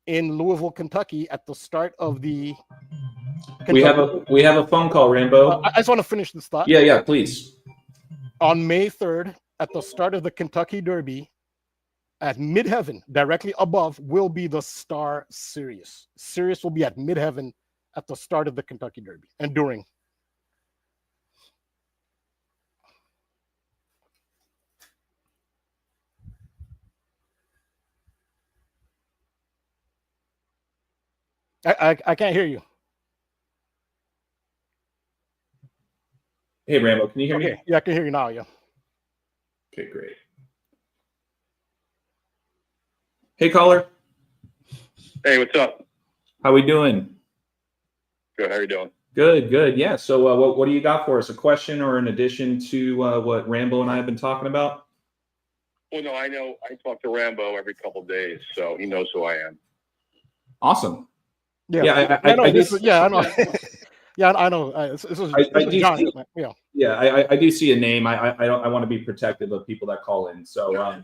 in Louisville, Kentucky, at the start of the... We have a phone call, Rambo. I just want to finish this thought. Yeah, please. On May 3rd, at the start of the Kentucky Derby, at midheaven, directly above, will be the star Sirius. Sirius will be at midheaven at the start of the Kentucky Derby and during. I can't hear you. Hey, Rambo, can you hear me? Yeah, I can hear you now, yeah. Okay, great. Hey, caller. Hey, what's up? How we doing? Good, how you doing? Good, good. Yeah. So what do you got for us? A question or an addition to what Rambo and I have been talking about? Well, no, I know. I talk to Rambo every couple of days, so he knows who I am. Awesome. Yeah, I know. I know. Yeah, I know. This is John. I do see a name. I want to be protective of people that call in. So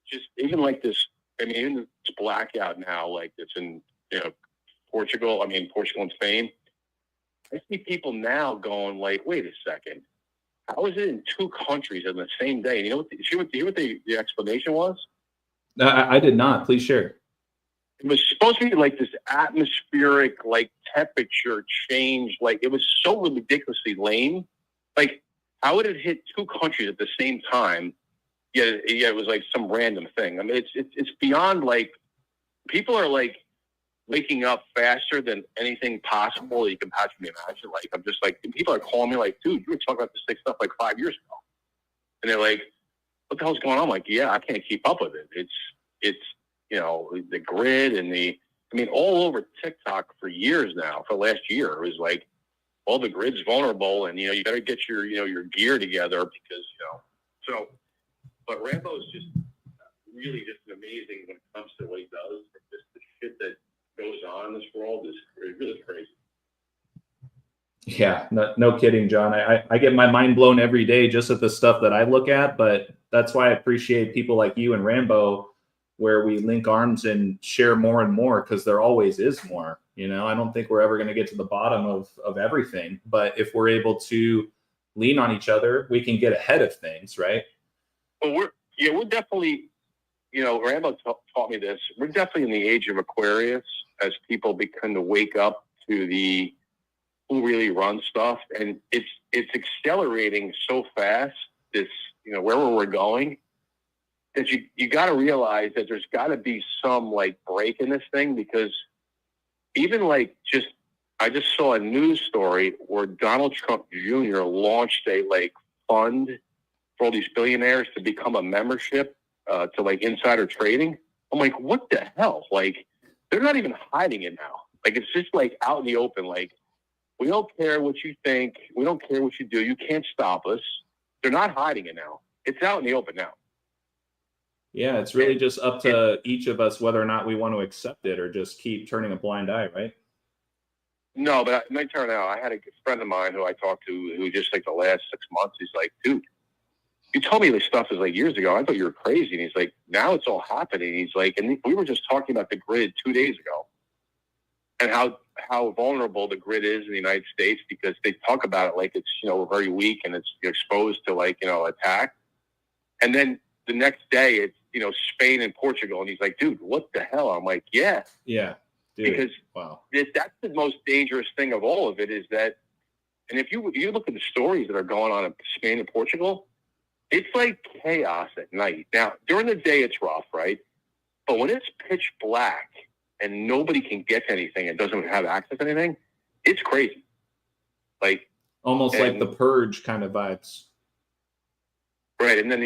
just even like this. I mean, even this blackout now, like it's in Portugal. I mean, Portugal and Spain. I see people now going like, wait a second. How is it in two countries in the same day? And you know what the explanation was? I did not. Please share. It was supposed to be like this atmospheric, like temperature change. Like it was so ridiculously lame. Like how would it hit two countries at the same time? Yeah, it was like some random thing. I mean, it's beyond like people are like waking up faster than anything possible you can possibly imagine. Like I'm just like people are calling me like, dude, you were talking about this stuff like 5 years ago, and they're like, what the hell's going on? I'm like, yeah, I can't keep up with it. It's the grid and all over TikTok for years now. For last year, it was like all the grid's vulnerable, and you better get your your gear together because so. But Rambo is just really just amazing when it comes to what he does. Just the shit that goes on in this world is really crazy. Yeah, no kidding, John. I get my mind blown every day just at the stuff that I look at, but that's why I appreciate people like you and Rambo, where we link arms and share more and more, because there always is more. I don't think we're ever going to get to the bottom of everything, but if we're able to lean on each other, we can get ahead of things, right? Well, we're definitely, Rambo taught me this. We're definitely in the age of Aquarius as people begin to wake up to who really runs stuff, and it's accelerating so fast. This, wherever we're going, that you got to realize that there's got to be some like break in this thing, because even like I just saw a news story where Donald Trump Jr. launched a like fund for all these billionaires to become a membership to like insider trading. I'm like, what the hell? Like, they're not even hiding it now. Like, it's just like out in the open. Like, we don't care what you think. We don't care what you do. You can't stop us. They're not hiding it now. It's out in the open now. Yeah, it's really just up to each of us whether or not we want to accept it or just keep turning a blind eye, right? No, but it might turn out. I had a good friend of mine who I talked to who just like the last 6 months, he's like, dude, you told me this stuff is like years ago. I thought you were crazy. And he's like, now it's all happening. He's like, and we were just talking about the grid 2 days ago and how vulnerable the grid is in the United States, because they talk about it like it's, we're very weak and it's exposed to like, attack. And then the next day it's, Spain and Portugal. And he's like, dude, what the hell? I'm like, yeah. Yeah. Dude. Because wow. That's the most dangerous thing of all of it is that, and if you look at the stories that are going on in Spain and Portugal, it's like chaos at night. Now, during the day, it's rough, right? But when it's pitch black and nobody can get to anything and doesn't have access to anything, it's crazy. Like almost like the Purge kind of vibes. Right. And then,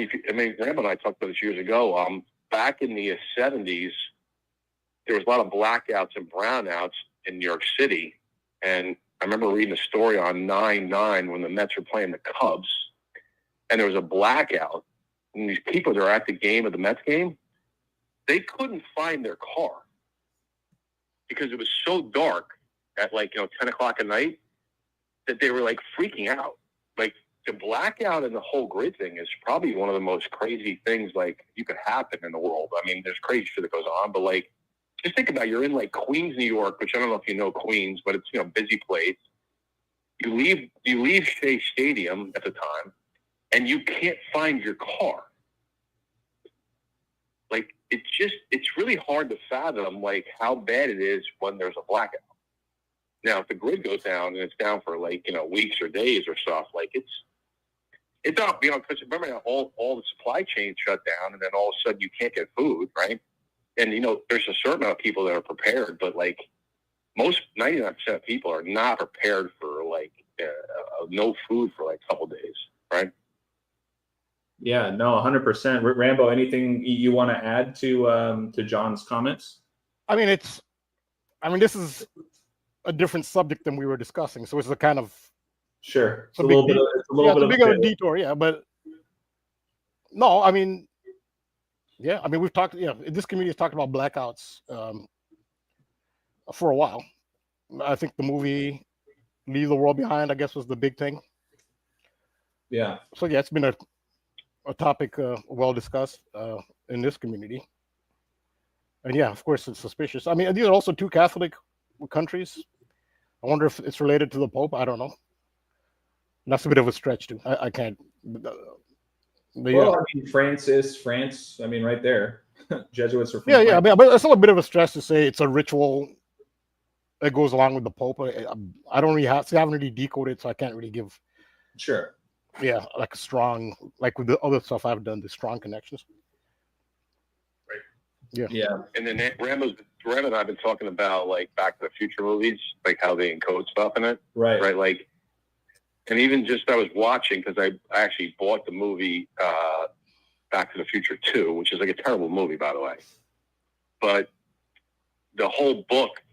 Rambo and I talked about this years ago. Back in the 70s, there was a lot of blackouts and brownouts in New York City. And I remember reading a story on 9/9 when the Mets were playing the Cubs. And there was a blackout. And these people that are at the game of the Mets game, they couldn't find their car because it was so dark at 10 o'clock at night that they were like freaking out. Like the blackout and the whole grid thing is probably one of the most crazy things like you could happen in the world. I mean, there's crazy shit that goes on, but like, just think about it. You're in like Queens, New York, which I don't know if you know Queens, but it's, busy place. You leave Shea Stadium at the time and you can't find your car. Like, it's really hard to fathom like how bad it is when there's a blackout. Now, if the grid goes down and it's down for weeks or days or stuff, like it's not, because remember now all the supply chains shut down and then all of a sudden you can't get food, right? And, there's a certain amount of people that are prepared, but like most 99% of people are not prepared for no food for like a couple days, right? Yeah, no, 100%. Rambo, anything you want to add to John's comments? This is a different subject than we were discussing. So it's a kind of Sure. It's a big little bit. deal. It's a little bit it's a of big a of a pivot. detour. Yeah, but no, I mean, yeah, I mean, we've talked. Yeah, this community has talked about blackouts for a while. I think the movie "Leave the World Behind," I guess, was the big thing. Yeah. So yeah, it's been a topic well discussed in this community. And yeah, of course, it's suspicious. I mean, these are also two Catholic countries. I wonder if it's related to the Pope. I don't know. That's a bit of a stretch too. I can't. But yeah. Well, I mean, France. I mean, right there. Jesuits are from Yeah, France. I mean, but it's still a bit of a stretch to say it's a ritual that goes along with the Pope. I don't really have. See, I haven't really decoded, so I can't really give. Sure. Yeah, like a strong, like with the other stuff I've done, the strong connections. Right. Yeah. Yeah. And then Rambo and I've been talking about like Back to the Future movies, like how they encode stuff in it. Right. Right. Like, and even just I was watching because I actually bought the movie Back to the Future 2, which is like a terrible movie, by the way. But the whole book,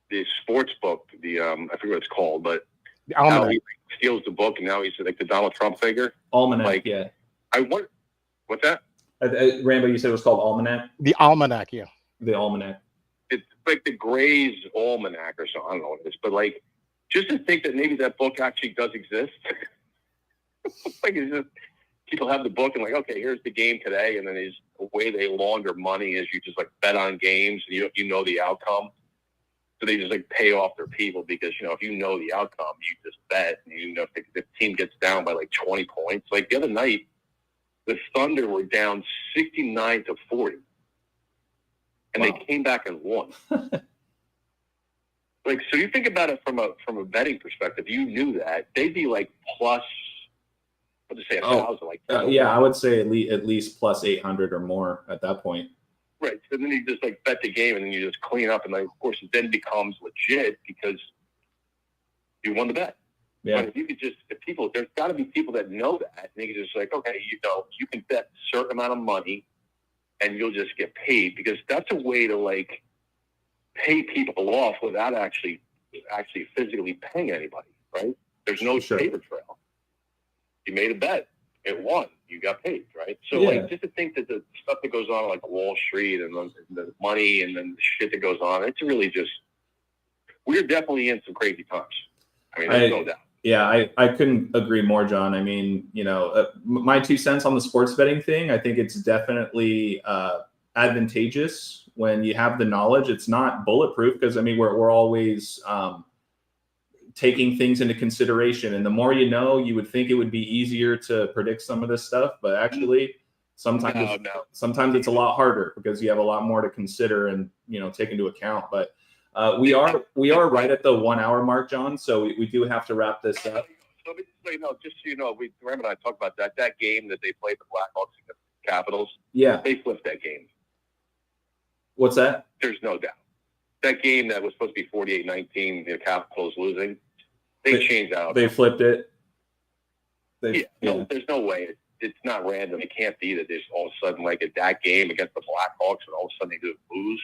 the sports book, the I forget what it's called, but The how Almanac. he steals the book and now he's like the Donald Trump figure. Almanac. Like, yeah. I wonder what's that? Rambo, you said it was called Almanac. The Almanac, yeah. The Almanac. It's like the Gray's Almanac or something. I don't know what it is, but like just to think that maybe that book actually does exist. Like it's just people have the book and like, okay, here's the game today, and then the way they launder money is you just like bet on games and you know the outcome. So they just like pay off their people because if you know the outcome, you just bet. And if the team gets down by like 20 points, like the other night, the Thunder were down 69-40, and they came back and won. Like, so you think about it from a betting perspective, you knew that they'd be like plus, what to say, 1,000, like yeah, I would say at least plus 800 or more at that point. Right. So then you just like bet the game and then you just clean up, and like, of course it then becomes legit because you won the bet. Yeah. But if you could just, there's got to be people that know that, and they can just like, okay, you can bet a certain amount of money, and you'll just get paid, because that's a way to like pay people off without actually physically paying anybody. Right? There's no paper trail. You made a bet, it won, you got paid. Right? So like just to think that the stuff that goes on like Wall Street and the money and then the shit that goes on, it's really just, we're definitely in some crazy times. I mean, there's no doubt. Yeah, I couldn't agree more, John. I mean, my 2 cents on the sports betting thing, I think it's definitely advantageous when you have the knowledge. It's not bulletproof because, I mean, we're always taking things into consideration. And the more you know, you would think it would be easier to predict some of this stuff. But actually, sometimes it's a lot harder because you have a lot more to consider and, take into account. But we are right at the 1 hour mark, John. So we do have to wrap this up. So just so you know, Rambo and I talked about that game that they played the Blackhawks and the Capitals. Yeah, they flipped that game. What's that? There's no doubt. That game that was supposed to be 48-19, the Capitals losing, they changed out. They flipped it. No, there's no way. It's not random. It can't be that there's all of a sudden like at that game against the Blackhawks and all of a sudden they do lose.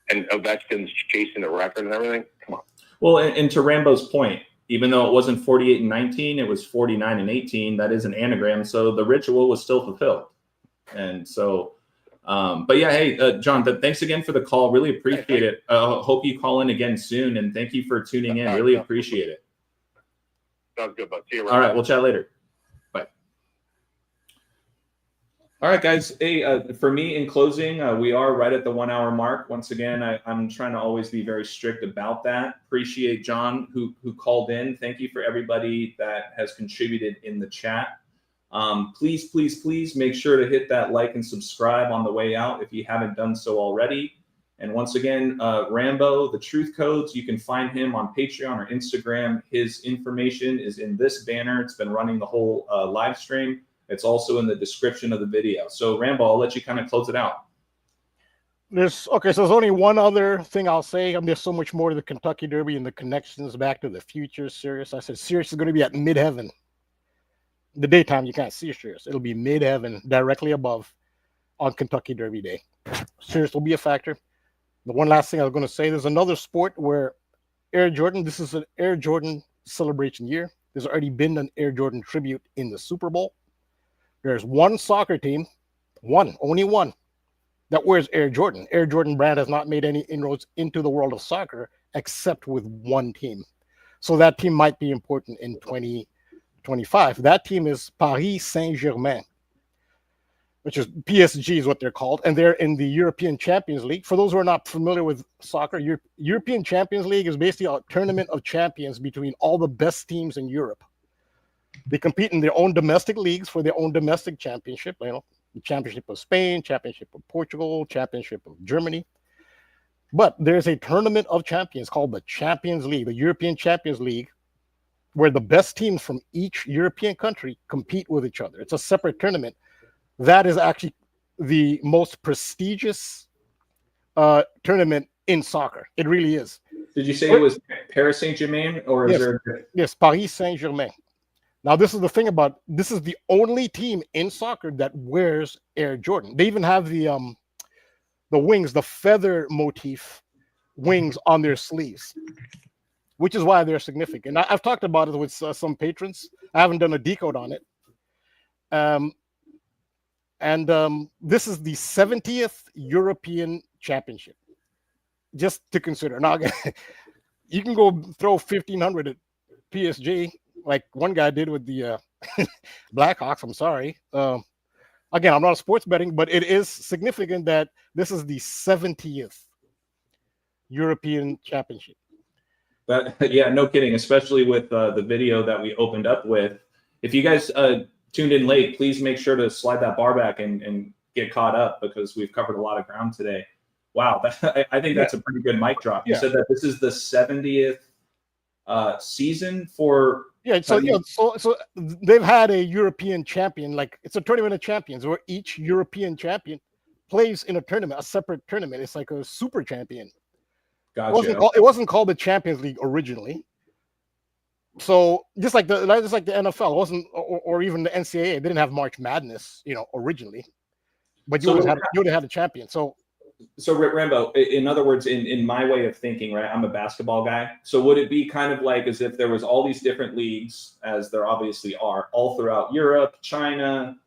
And Ovechkin's chasing the record and everything. Come on. Well, and to Rambo's point, even though it wasn't 48-19, it was 49-18. That is an anagram, so the ritual was still fulfilled. And so, but yeah, hey, John, thanks again for the call. Really appreciate it. Hope you call in again soon, and thank you for tuning in. Really appreciate it. Sounds good, bud. See you. All right, we'll chat later. Bye. All right, guys. Hey, for me, in closing, we are right at the 1 hour mark. Once again, I'm trying to always be very strict about that. Appreciate John who called in. Thank you for everybody that has contributed in the chat. Please make sure to hit that like and subscribe on the way out if you haven't done so already. And once again, Rambo, the Truth Codes, you can find him on Patreon or Instagram. His information is in this banner. It's been running the whole live stream. It's also in the description of the video. So Rambo, I'll let you kind of close it out. So there's only one other thing I'll say. There's so much more to the Kentucky Derby and the connections back to the future Sirius. I said Sirius is going to be at mid-heaven. The daytime, you can't see Sirius. It'll be mid-heaven, directly above on Kentucky Derby Day. Sirius will be a factor. The one last thing I was going to say, there's another sport where Air Jordan. This is an Air Jordan celebration year. There's already been an Air Jordan tribute in the Super Bowl. There's one soccer team, only one, that wears Air Jordan. Air Jordan brand has not made any inroads into the world of soccer except with one team. So that team might be important in 2025. That team is Paris Saint-Germain, which is PSG is what they're called. And they're in the European Champions League. For those who are not familiar with soccer, European Champions League is basically a tournament of champions between all the best teams in Europe. They compete in their own domestic leagues for their own domestic championship, the Championship of Spain, Championship of Portugal, Championship of Germany. But there's a tournament of champions called the Champions League, the European Champions League, where the best teams from each European country compete with each other. It's a separate tournament. That is actually the most prestigious tournament in soccer. It really is. Did you say it was Paris Saint-Germain, or is there? Yes, Paris Saint-Germain. Now, this is the thing about this is the only team in soccer that wears Air Jordan. They even have the wings, the feather motif wings on their sleeves, which is why they're significant. I've talked about it with some patrons. I haven't done a decode on it. This is the 70th European Championship, just to consider. Now, you can go throw 1,500 at PSG, like one guy did with the Blackhawks. I'm sorry. Again, I'm not a sports betting, but it is significant that this is the 70th European Championship. But yeah, no kidding, especially with the video that we opened up with. If you guys tuned in late, please make sure to slide that bar back and get caught up, because we've covered a lot of ground today. Wow, I think that's a pretty good mic drop. You said that this is the 70th season for... So they've had a European champion, like it's a tournament of champions where each European champion plays in a tournament, a separate tournament. It's like a super champion. Gotcha. It wasn't called the Champions League originally. So just like the NFL wasn't, or even the NCAA, they didn't have March Madness, originally. But you would have had a champion. So Rambo, in other words, in my way of thinking, right, I'm a basketball guy. So would it be kind of like as if there was all these different leagues, as there obviously are, all throughout Europe, China,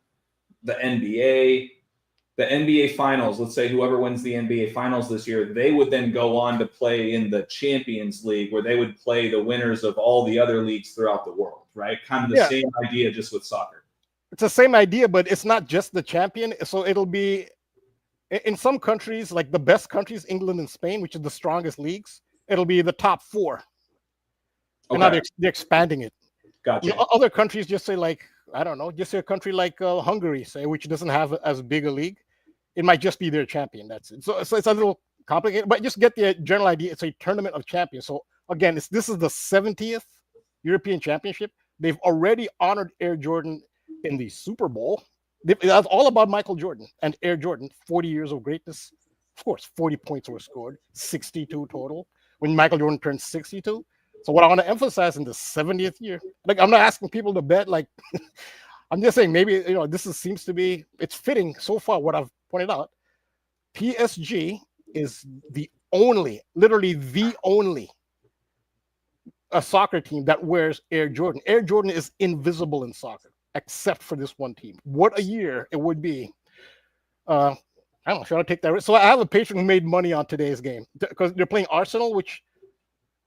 the NBA finals, let's say whoever wins the NBA finals this year, they would then go on to play in the Champions League, where they would play the winners of all the other leagues throughout the world, right? Kind of the same idea, just with soccer. It's the same idea, but it's not just the champion. So it'll be... In some countries, like the best countries, England and Spain, which are the strongest leagues, it'll be the top 4. And now they're expanding it. Gotcha. Other countries just say, like, I don't know, just say a country like Hungary, say, which doesn't have as big a league. It might just be their champion. That's it. So it's a little complicated, but just get the general idea. It's a tournament of champions. So again, this is the 70th European Championship. They've already honored Air Jordan in the Super Bowl. That's all about Michael Jordan and Air Jordan, 40 years of greatness. Of course, 40 points were scored, 62 total when Michael Jordan turned 62. So what I want to emphasize in the 70th year, like I'm not asking people to bet, like I'm just saying maybe, seems to be, it's fitting so far what I've pointed out. PSG is literally the only a soccer team that wears Air Jordan. Air Jordan is invisible in soccer, except for this one team. What a year it would be. I don't know, should I take that risk? So I have a patron who made money on today's game because they're playing Arsenal, which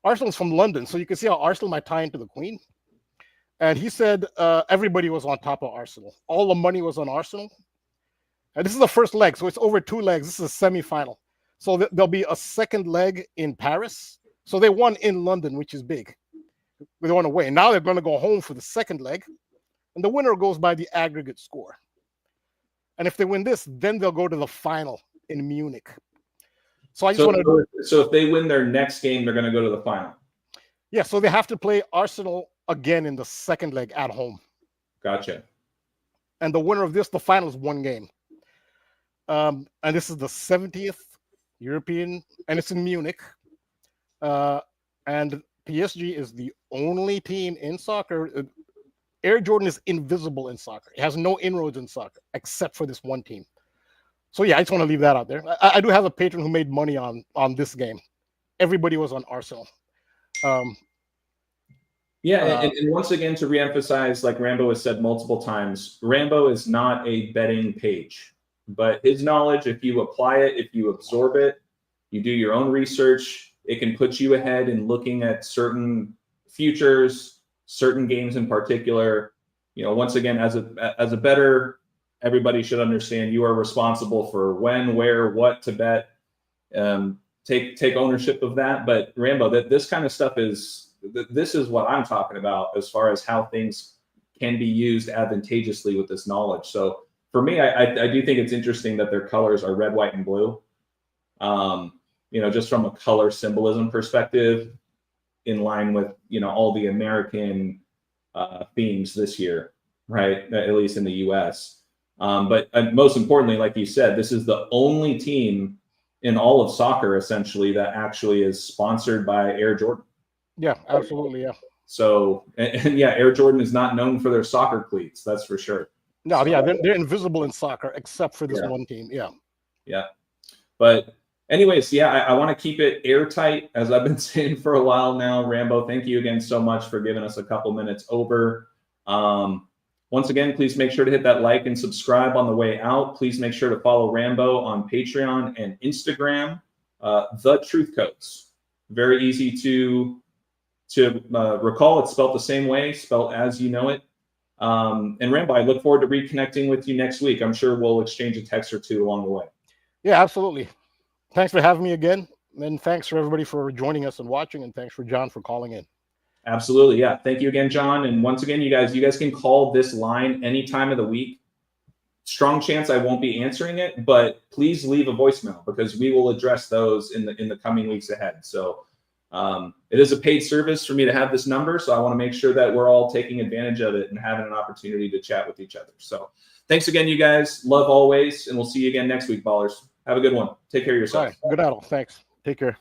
Arsenal's from London. So you can see how Arsenal might tie into the Queen. And he said everybody was on top of Arsenal. All the money was on Arsenal. And this is the first leg, so it's over 2 legs. This is a semi-final. So there'll be a second leg in Paris. So they won in London, which is big. They won away. Now they're going to go home for the second leg. And the winner goes by the aggregate score. And if they win this, then they'll go to the final in Munich. So if they win their next game, they're going to go to the final. Yeah, so they have to play Arsenal again in the second leg at home. Gotcha. And the winner of this, the final is 1 game. And this is the 70th European, and it's in Munich. And PSG is the only team in soccer. Air Jordan is invisible in soccer. It has no inroads in soccer, except for this one team. So yeah, I just want to leave that out there. I do have a patron who made money on this game. Everybody was on Arsenal. Yeah, and once again, to reemphasize, like Rambo has said multiple times, Rambo is not a betting page, but his knowledge, if you apply it, if you absorb it, you do your own research, it can put you ahead in looking at certain futures, certain games in particular. You know, once again, as a bettor, everybody should understand you are responsible for when, where, what to bet. Take ownership of that. But Rambo, this kind of stuff this is what I'm talking about as far as how things can be used advantageously with this knowledge. So for me, I do think it's interesting that their colors are red, white, and blue. You know, just from a color symbolism perspective, in line with, you know, all the American themes this year, right? At least in the US. But most importantly, like you said, this is the only team in all of soccer, essentially, that actually is sponsored by Air Jordan. Yeah, absolutely. Yeah. So, and yeah, Air Jordan is not known for their soccer cleats. That's for sure. No, yeah, they're invisible in soccer except for this one team. Yeah. Yeah. But anyways, yeah, I want to keep it airtight, as I've been saying for a while now. Rambo, thank you again so much for giving us a couple minutes over. Once again, please make sure to hit that like and subscribe on the way out. Please make sure to follow Rambo on Patreon and Instagram. The Truth Codes. Very easy to recall. It's spelled the same way, spelled as you know it. And Rambo, I look forward to reconnecting with you next week. I'm sure we'll exchange a text or two along the way. Yeah, absolutely. Thanks for having me again. And thanks for everybody for joining us and watching. And thanks for John for calling in. Absolutely. Yeah. Thank you again, John. And once again, you guys can call this line any time of the week. Strong chance I won't be answering it, but please leave a voicemail because we will address those in the coming weeks ahead. So it is a paid service for me to have this number. So I want to make sure that we're all taking advantage of it and having an opportunity to chat with each other. So thanks again, you guys. Love always. And we'll see you again next week, ballers. Have a good one. Take care of yourself. All right. Good night. Thanks. Take care.